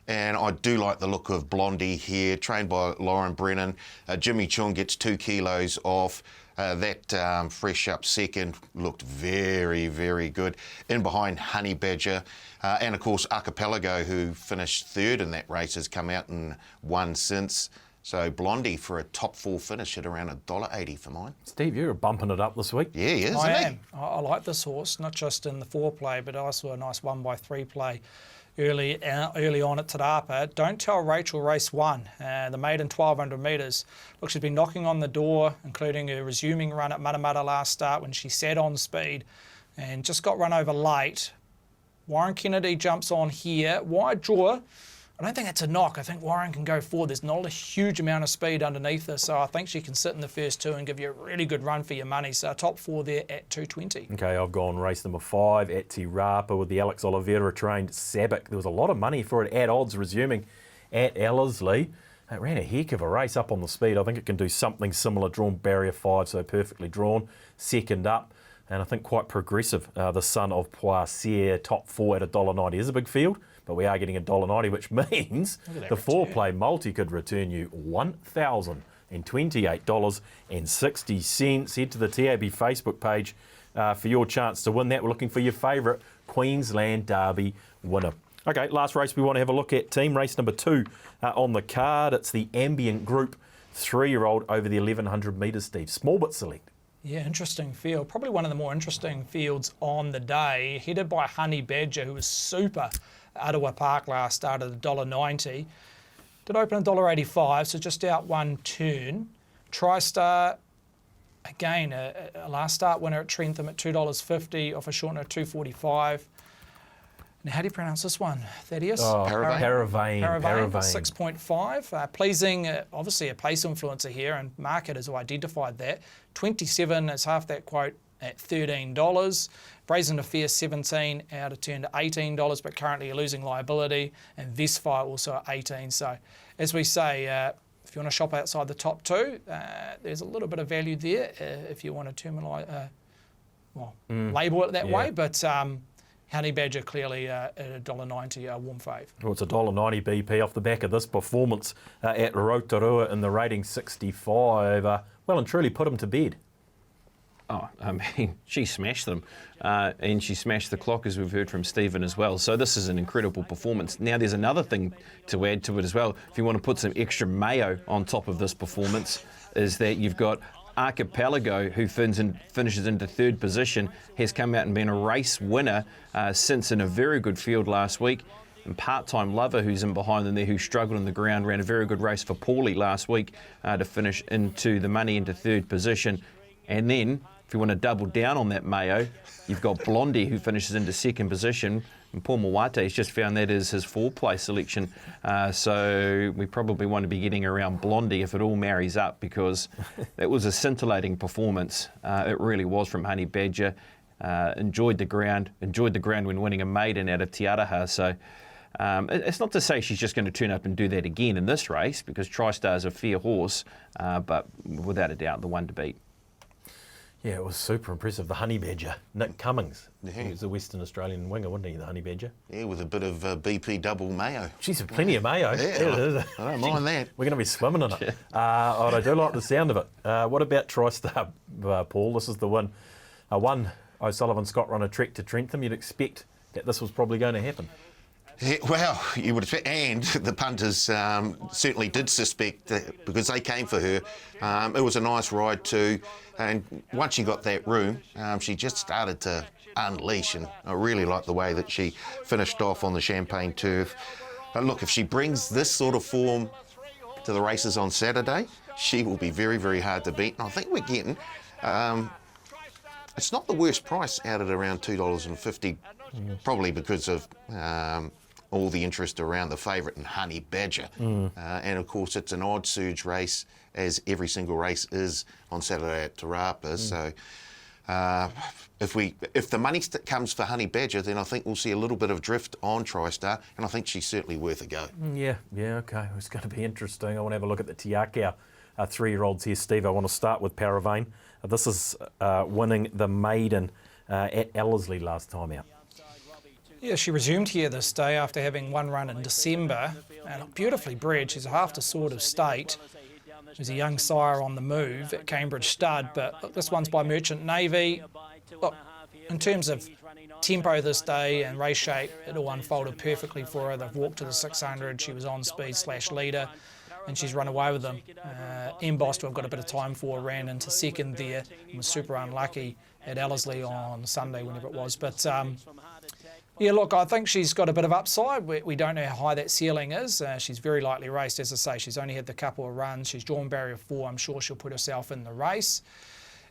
And I do like the look of Blondie here, trained by Lauren Brennan. Jimmy Chung gets 2 kilos off. That fresh up second looked very, very good. In behind, Honey Badger. And, of course, Archipelago, who finished 3rd in that race, has come out and won since. So Blondie for a top 4 finish at around $1.80 for mine. Steve, you're bumping it up this week. Yeah, he is, I isn't am. I like this horse, not just in the 4-play, but also a nice 1x3 play early on at Te Rapa. Don't Tell Rachel race 1, the maiden 1,200 metres. Look, she's been knocking on the door, including a resuming run at Matamata last start when she sat on speed and just got run over late. Warren Kennedy jumps on here. Wide draw. I don't think that's a knock. I think Warren can go forward. There's not a huge amount of speed underneath her, so I think she can sit in the first 2 and give you a really good run for your money. So top 4 there at $2.20. Okay, I've gone race number 5 at Te Rapa with the Alex Oliveira trained Sabic. There was a lot of money for it at odds resuming at Ellerslie. It ran a heck of a race up on the speed. I think it can do something similar, drawn barrier 5, so perfectly drawn. Second up, and I think quite progressive. The son of Poissere, top 4 at $1.90 is a big field. But we are getting $1.90, which means the 4-play multi could return you $1,028.60. Head to the TAB Facebook page for your chance to win that. We're looking for your favourite Queensland Derby winner. Okay, last race we want to have a look at, team race number 2 on the card. It's the Ambient Group 3-year-old over the 1,100 metres, Steve. Small but select. Yeah, interesting field. Probably one of the more interesting fields on the day. Headed by Honey Badger, who was super at Ottawa Park last start at $1.90. Did open $1.85, so just out one turn. TriStar, again, a last start winner at Trentham at $2.50 off a shortener at $2.45. Now, how do you pronounce this one, Thaddeus? Paravane. 6.5. Pleasing, obviously a pace influencer here, and market has identified that. 27 is half that quote at $13. Brazen Affair 17 out of turn to $18, but currently a losing liability. And Vesfire also at 18. So, as we say, if you want to shop outside the top two, there's a little bit of value there if you want to label it that way. But Honey Badger clearly at $1.90, a warm fave. Well, it's $1.90 BP off the back of this performance at Rotorua in the rating 65. Well and truly put him to bed. Oh, I mean, she smashed them. And she smashed the clock, as we've heard from Stephen as well. So this is an incredible performance. Now, there's another thing to add to it as well. If you want to put some extra mayo on top of this performance, is that you've got Archipelago, who finishes into third position, has come out and been a race winner since in a very good field last week. And Part-Time Lover, who's in behind them there, who struggled on the ground, ran a very good race for Paulie last week to finish into the money into third position. And then, if you want to double down on that mayo, you've got Blondie, who finishes into second position. And Paul Maoate has just found that is his Foreplay selection. So we probably want to be getting around Blondie if it all marries up, because it was a scintillating performance. It really was from Honey Badger. Enjoyed the ground when winning a maiden out of Te Araha. So it's not to say she's just going to turn up and do that again in this race, because TriStar's a fair horse, but without a doubt the one to beat. Yeah, it was super impressive. The Honey Badger, Nick Cummings. He was a Western Australian winger, wasn't he, the Honey Badger? Yeah, with a bit of BP double mayo. Jeez, plenty of mayo. Yeah, I don't mind that. We're going to be swimming in it. I do like the sound of it. What about TriStar, Paul? This is the one. One O'Sullivan Scott run a trek to Trentham. You'd expect that this was probably going to happen. Yeah, well, you would expect, and the punters certainly did suspect that, because they came for her. It was a nice ride too, and once she got that room, she just started to unleash, and I really like the way that she finished off on the Champagne turf. Look, if she brings this sort of form to the races on Saturday, she will be very, very hard to beat. And I think we're getting, it's not the worst price out at around $2.50, probably because of all the interest around the favourite and Honey Badger. And of course it's an odd surge race, as every single race is on Saturday at Te Rapa. So if the money comes for Honey Badger, then I think we'll see a little bit of drift on TriStar, and I think she's certainly worth a go. Yeah, okay. It's going to be interesting. I want to have a look at the Te Akau 3-year-olds here, Steve. I want to start with Paravane. This is winning the maiden at Ellerslie last time out. Yeah, she resumed here this day after having one run in December. And beautifully bred. She's a half to sort of state. She's a young sire on the move at Cambridge Stud. But look, this one's by Merchant Navy. Look, in terms of tempo this day and race shape, it all unfolded perfectly for her. They've walked to the 600. She was on speed / leader, and she's run away with them. Embossed, who I've got a bit of time for, ran into second there and was super unlucky at Ellerslie on Sunday, whenever it was. But yeah, look, I think she's got a bit of upside. We don't know how high that ceiling is. She's very lightly raced, as I say. She's only had the couple of runs. She's drawn barrier 4. I'm sure she'll put herself in the race.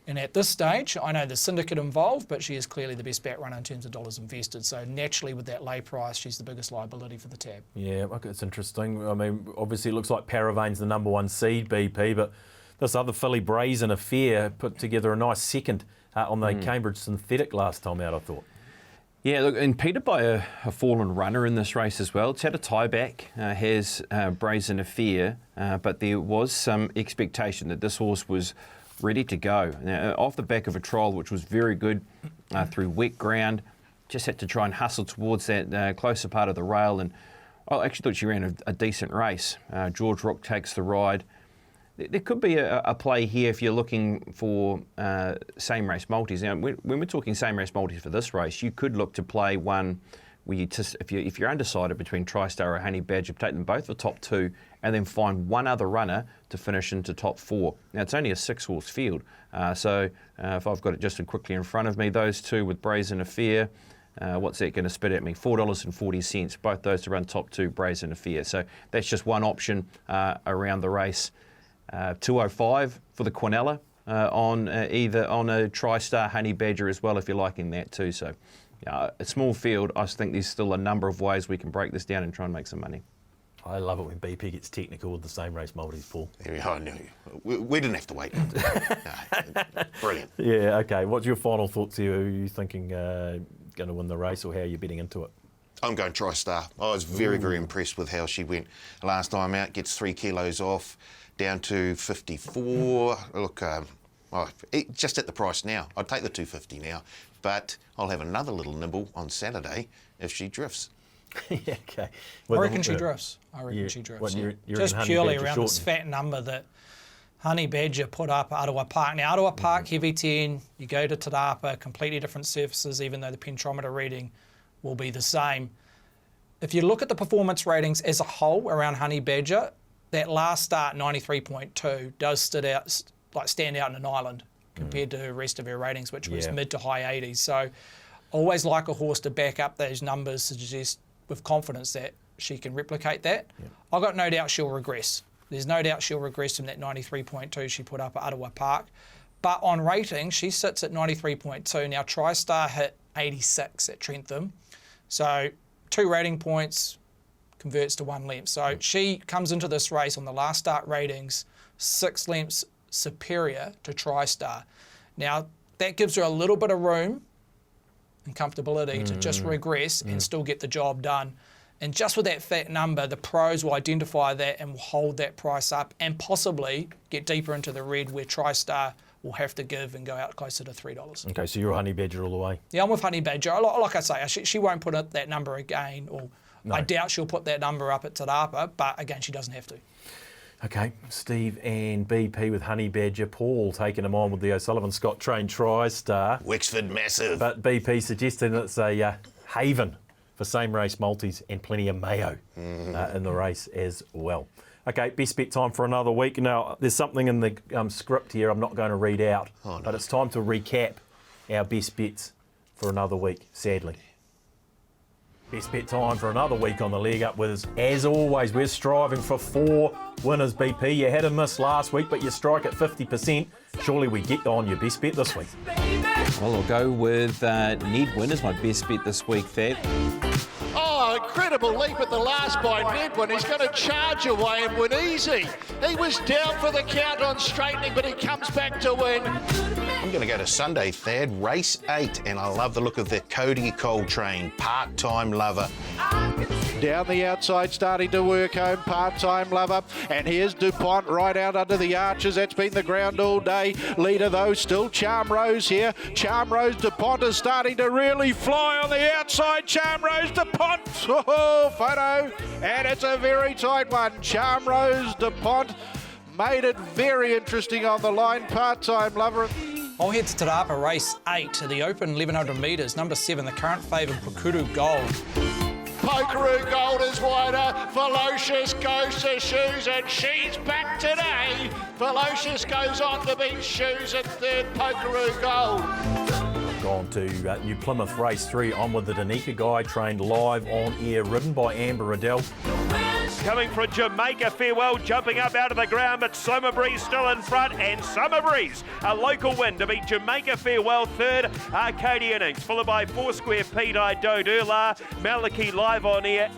And at this stage, I know there's syndicate involved, but she is clearly the best back runner in terms of dollars invested. So naturally, with that lay price, she's the biggest liability for the tab. Yeah, okay, it's interesting. I mean, obviously it looks like Paravane's the number 1 seed, BP, but this other filly, Brazen Affair, put together a nice second on the Cambridge Synthetic last time out, I thought. Yeah, look, impeded by a fallen runner in this race as well. It's had a tie back, has Brazen Affair, but there was some expectation that this horse was ready to go. Now, off the back of a trial which was very good through wet ground, just had to try and hustle towards that closer part of the rail, and I actually thought she ran a decent race. George Rook takes the ride. There could be a play here if you're looking for same race multis. Now, when we're talking same race multis for this race, you could look to play one where if you're undecided between TriStar or Honey Badger, take them both the top 2 and then find one other runner to finish into top 4. Now, it's only a 6-horse field, so if I've got it just quickly in front of me, those 2 with Brazen Affair, what's that going to spit at me? $4.40. Both those to run top 2, Brazen Affair. So that's just one option around the race. 205 for the Quinella either on a TriStar Honey Badger as well, if you're liking that too. So a small field. I think there's still a number of ways we can break this down and try and make some money. I love it when BP gets technical with the same race multis, Paul. I knew. We didn't have to wait. No, brilliant. Yeah, okay. What's your final thoughts here? Who are you thinking going to win the race, or how are you betting into it? I'm going TriStar. I was very, very impressed with how she went last time out. Gets 3 kilos off, down to 54. Look, just at the price now. I'd take the 250 now, but I'll have another little nibble on Saturday if she drifts. Yeah, okay. I reckon she drifts. She drifts. What, you're just in purely Honey Badger around this shortened? fat number that Honey Badger put up at Ottawa Park. Now, Ottawa Park, heavy 10, you go to Te Rapa, completely different surfaces, even though the pentrometer reading will be the same. If you look at the performance ratings as a whole around Honey Badger, that last start, 93.2, does stand out in an island compared to the rest of her ratings, which was mid to high 80s. So always like a horse to back up those numbers to suggest with confidence that she can replicate that. I've got no doubt she'll regress. There's no doubt she'll regress from that 93.2 she put up at Ottawa Park. But on rating, she sits at 93.2. Now, TriStar hit 86 at Trentham. So 2 rating points converts to 1 length. So she comes into this race on the last start ratings 6 lengths superior to TriStar. Now, that gives her a little bit of room and comfortability to just regress and still get the job done. And just with that fat number, the pros will identify that and will hold that price up and possibly get deeper into the red where TriStar will have to give and go out closer to $3. Okay, so you're a Honey Badger all the way. Yeah, I'm with Honey Badger. Like I say, she won't put up that number again, or I doubt she'll put that number up at Te Rapa, but again, she doesn't have to. Okay, Steve and BP with Honey Badger. Paul taking them on with the O'Sullivan Scott trained TriStar. Wexford massive. But BP suggesting it's a haven for same race multis and plenty of mayo in the race as well. Okay, best bet time for another week. Now, there's something in the script here I'm not going to read out, but it's time to recap our best bets for another week, sadly. Best bet time for another week on the leg up with us. As always, we're striving for 4 winners, BP. You had a miss last week, but you strike at 50%. Surely we get on your best bet this week. Well, I'll go with Ned Wynn as my best bet this week, Thad. Oh, incredible leap at the last by Nedwin. He's going to charge away and win easy. He was down for the count on straightening, but he comes back to win. I'm going to go to Sunday, Thad, race 8, and I love the look of the Cody Coltrane, part-time lover. Down the outside, starting to work home, part-time lover. And here's DuPont right out under the arches. That's been the ground all day. Leader, though, still Charm Rose here. Charm Rose, DuPont is starting to really fly on the outside. Charm Rose, DuPont. Oh, photo. And it's a very tight one. Charm Rose, DuPont made it very interesting on the line. Part-time lover. I'll head to Te Rapa race 8 to the open 1100 metres. Number 7, the current favourite, Pukuru Gold. Pokeroo Gold is wider. Velocious goes to Shoes, and she's back today. Velocious goes on to beat Shoes at 3rd, Pokeroo Gold. Gone to New Plymouth race 3. I'm with the Danica guy, trained live on air, ridden by Amber Riddell. Coming for Jamaica Farewell, jumping up out of the ground, but Summer Breeze still in front, and Summer Breeze, a local win to beat Jamaica Farewell 3rd, Arcadian Inks, followed by Foursquare Pete I Dodula, Maliki live on air.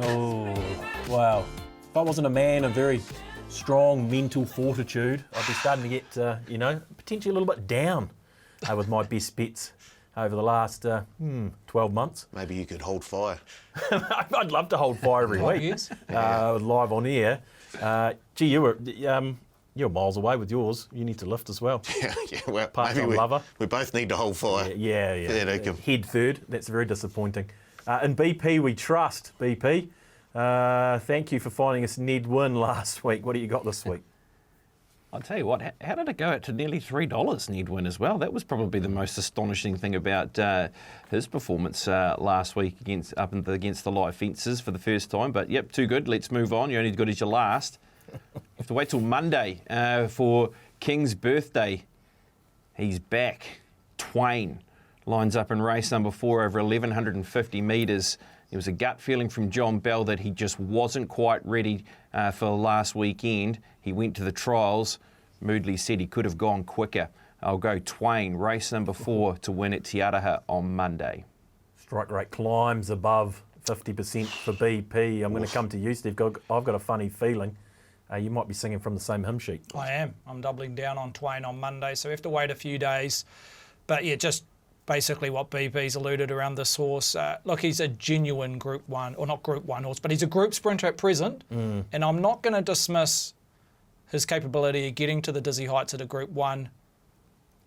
Oh, wow. If I wasn't a man of very strong mental fortitude, I'd be starting to get, potentially a little bit down with my best bets over the last 12 months. Maybe you could hold fire. I'd love to hold fire every week, Yes. live on air. Gee, you're miles away with yours. You need to lift as well. Yeah, well, Part-time maybe lover. we both need to hold fire. Yeah. Fair dinkum. Head third. That's very disappointing. In BP, we trust. BP, thank you for finding us Ned Wynn last week. What do you got this week? I'll tell you what, how did it go to nearly $3 Ned win as well? That was probably the most astonishing thing about his performance last week against the live fences for the first time. But yep, too good. Let's move on. You're only as good as your last. You have to wait till Monday for King's birthday. He's back. Twain lines up in race number 4 over 1,150 metres. There was a gut feeling from John Bell that he just wasn't quite ready for last weekend. He went to the trials. Moodley said he could have gone quicker. I'll go Twain, race number 4 to win at Te Araha on Monday. Strike rate climbs above 50% for BP. I'm going to come to you, Steve. I've got a funny feeling. You might be singing from the same hymn sheet. I am. I'm doubling down on Twain on Monday, so we have to wait a few days. But yeah, just basically what BP's alluded around this horse. Look, he's a genuine Group 1, or not Group 1 horse, but he's a group sprinter at present. And I'm not going to dismiss his capability of getting to the dizzy heights at a Group 1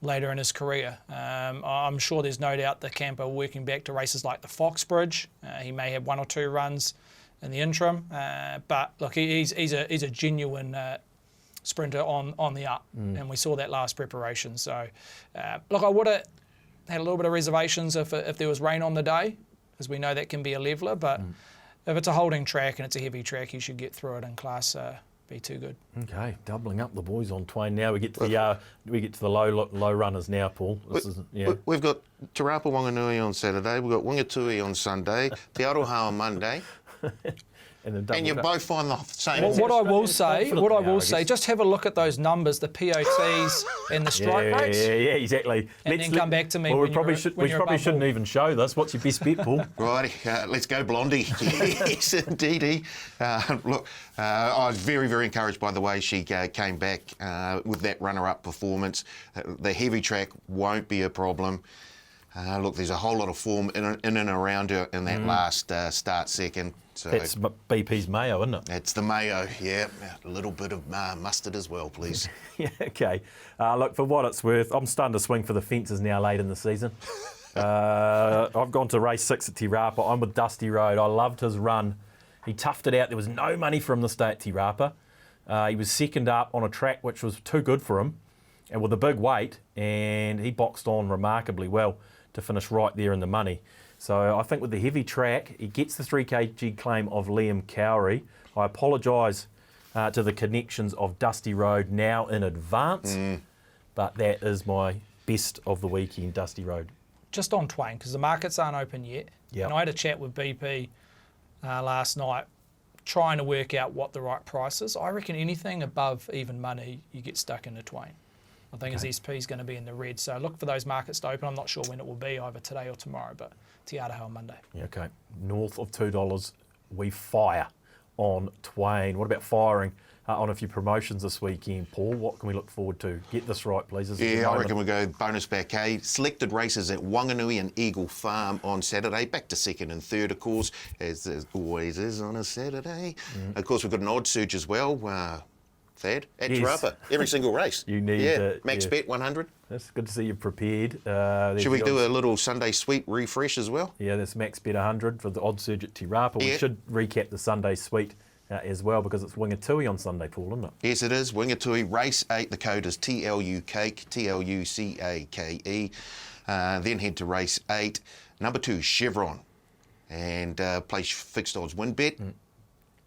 later in his career. I'm sure there's no doubt the camp are working back to races like the Foxbridge. He may have 1 or 2 runs in the interim. But look, he's a genuine sprinter on the up. And we saw that last preparation. So, look, I would have had a little bit of reservations if there was rain on the day, as we know that can be a leveller. But if it's a holding track and it's a heavy track, he should get through it in class B too good. Okay, doubling up the boys on Twain. Now we get to the low runners now, Paul. We've got Te Rapa Wanganui on Saturday. We've got Wingatui on Sunday. Te Aroha on Monday. And you both find the same. Well, what I will say, just have a look at those numbers, the POTs and the strike rates. Yeah, exactly. And then come back to me. Well, we probably shouldn't even show this. What's your best bet, Paul? Right, let's go Blondie. Yes, indeedy. Look, I was very, very encouraged by the way she came back with that runner-up performance. The heavy track won't be a problem. Look, there's a whole lot of form in and around her in that last start second. So that's BP's Mayo, isn't it? It's the Mayo, yeah. A little bit of mustard as well, please. Yeah, okay. Look, for what it's worth, I'm starting to swing for the fences now late in the season. I've gone to race 6 at Te Rapa. I'm with Dusty Road. I loved his run. He toughed it out. There was no money for him to stay at Te Rapa. He was second up on a track which was too good for him and with a big weight, and he boxed on remarkably well to finish right there in the money. So I think with the heavy track, he gets the 3 kg claim of Liam Cowrie. I apologise to the connections of Dusty Road now in advance, but that is my best of the weekend, Dusty Road. Just on Twain, because the markets aren't open yet. Yep. And I had a chat with BP last night, trying to work out what the right price is. I reckon anything above even money, you get stuck into Twain. I think his SP is going to be in the red. So look for those markets to open. I'm not sure when it will be, either today or tomorrow, but Te Araha on Monday. Yeah, okay. North of $2, we fire on Twain. What about firing on a few promotions this weekend, Paul? What can we look forward to? Get this right, please. Yeah, I reckon we'll go bonus back A. Selected races at Wanganui and Eagle Farm on Saturday. Back to second and third, of course, as there always is on a Saturday. Of course, we've got an odd surge as well. Thad, at Te Rapa, every single race. You need max bet 100. That's good to see you prepared. Should we do a little Sunday sweep refresh as well? Yeah, that's max bet 100 for the odd surge at Te Rapa. We should recap the Sunday suite as well, because it's Wingatui on Sunday, Paul, isn't it? Yes, it is. Wingatui, race 8. The code is TLUCAKE, TLUCAKE. Then head to race 8. Number 2, Chevron. And place fixed odds win bet.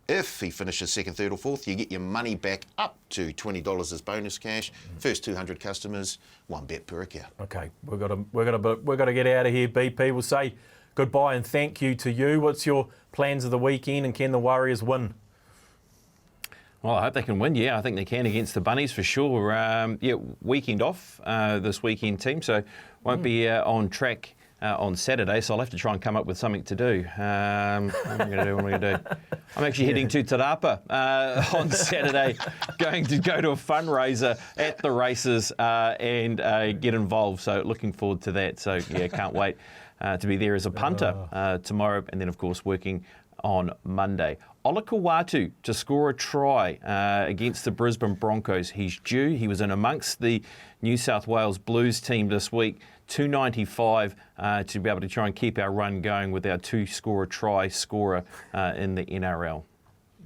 If he finishes second, third or fourth, you get your money back up to $20 as bonus cash. First 200 customers, 1 bet per account. Okay, we've got to get out of here, BP. We'll say goodbye and thank you to you. What's your plans of the weekend, and can the Warriors win? Well, I hope they can win. Yeah, I think they can against the Bunnies for sure. Weekend off this weekend, team, so won't be on track on Saturday, so I'll have to try and come up with something to do. What am I going to do? I'm actually heading to Te Rapa on Saturday, going to go to a fundraiser at the races and get involved. So looking forward to that. So yeah, can't wait to be there as a punter tomorrow, and then of course working on Monday. Olakau'atu to score a try against the Brisbane Broncos. He's due. He was in amongst the New South Wales Blues team this week. 295 to be able to try and keep our run going with our 2-scorer try scorer in the NRL.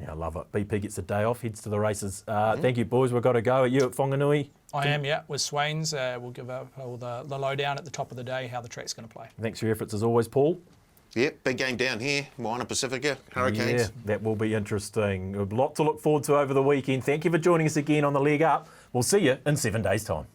Yeah, I love it. BP gets a day off, heads to the races. Thank you, boys. We've got to go. Are you at Whanganui? I am, yeah, with Swains. We'll give all the lowdown at the top of the day, how the track's going to play. Thanks for your efforts as always, Paul. Yep, big game down here, Moana Pacifica, Hurricanes. Yeah, that will be interesting. A lot to look forward to over the weekend. Thank you for joining us again on the Leg Up. We'll see you in 7 days' time.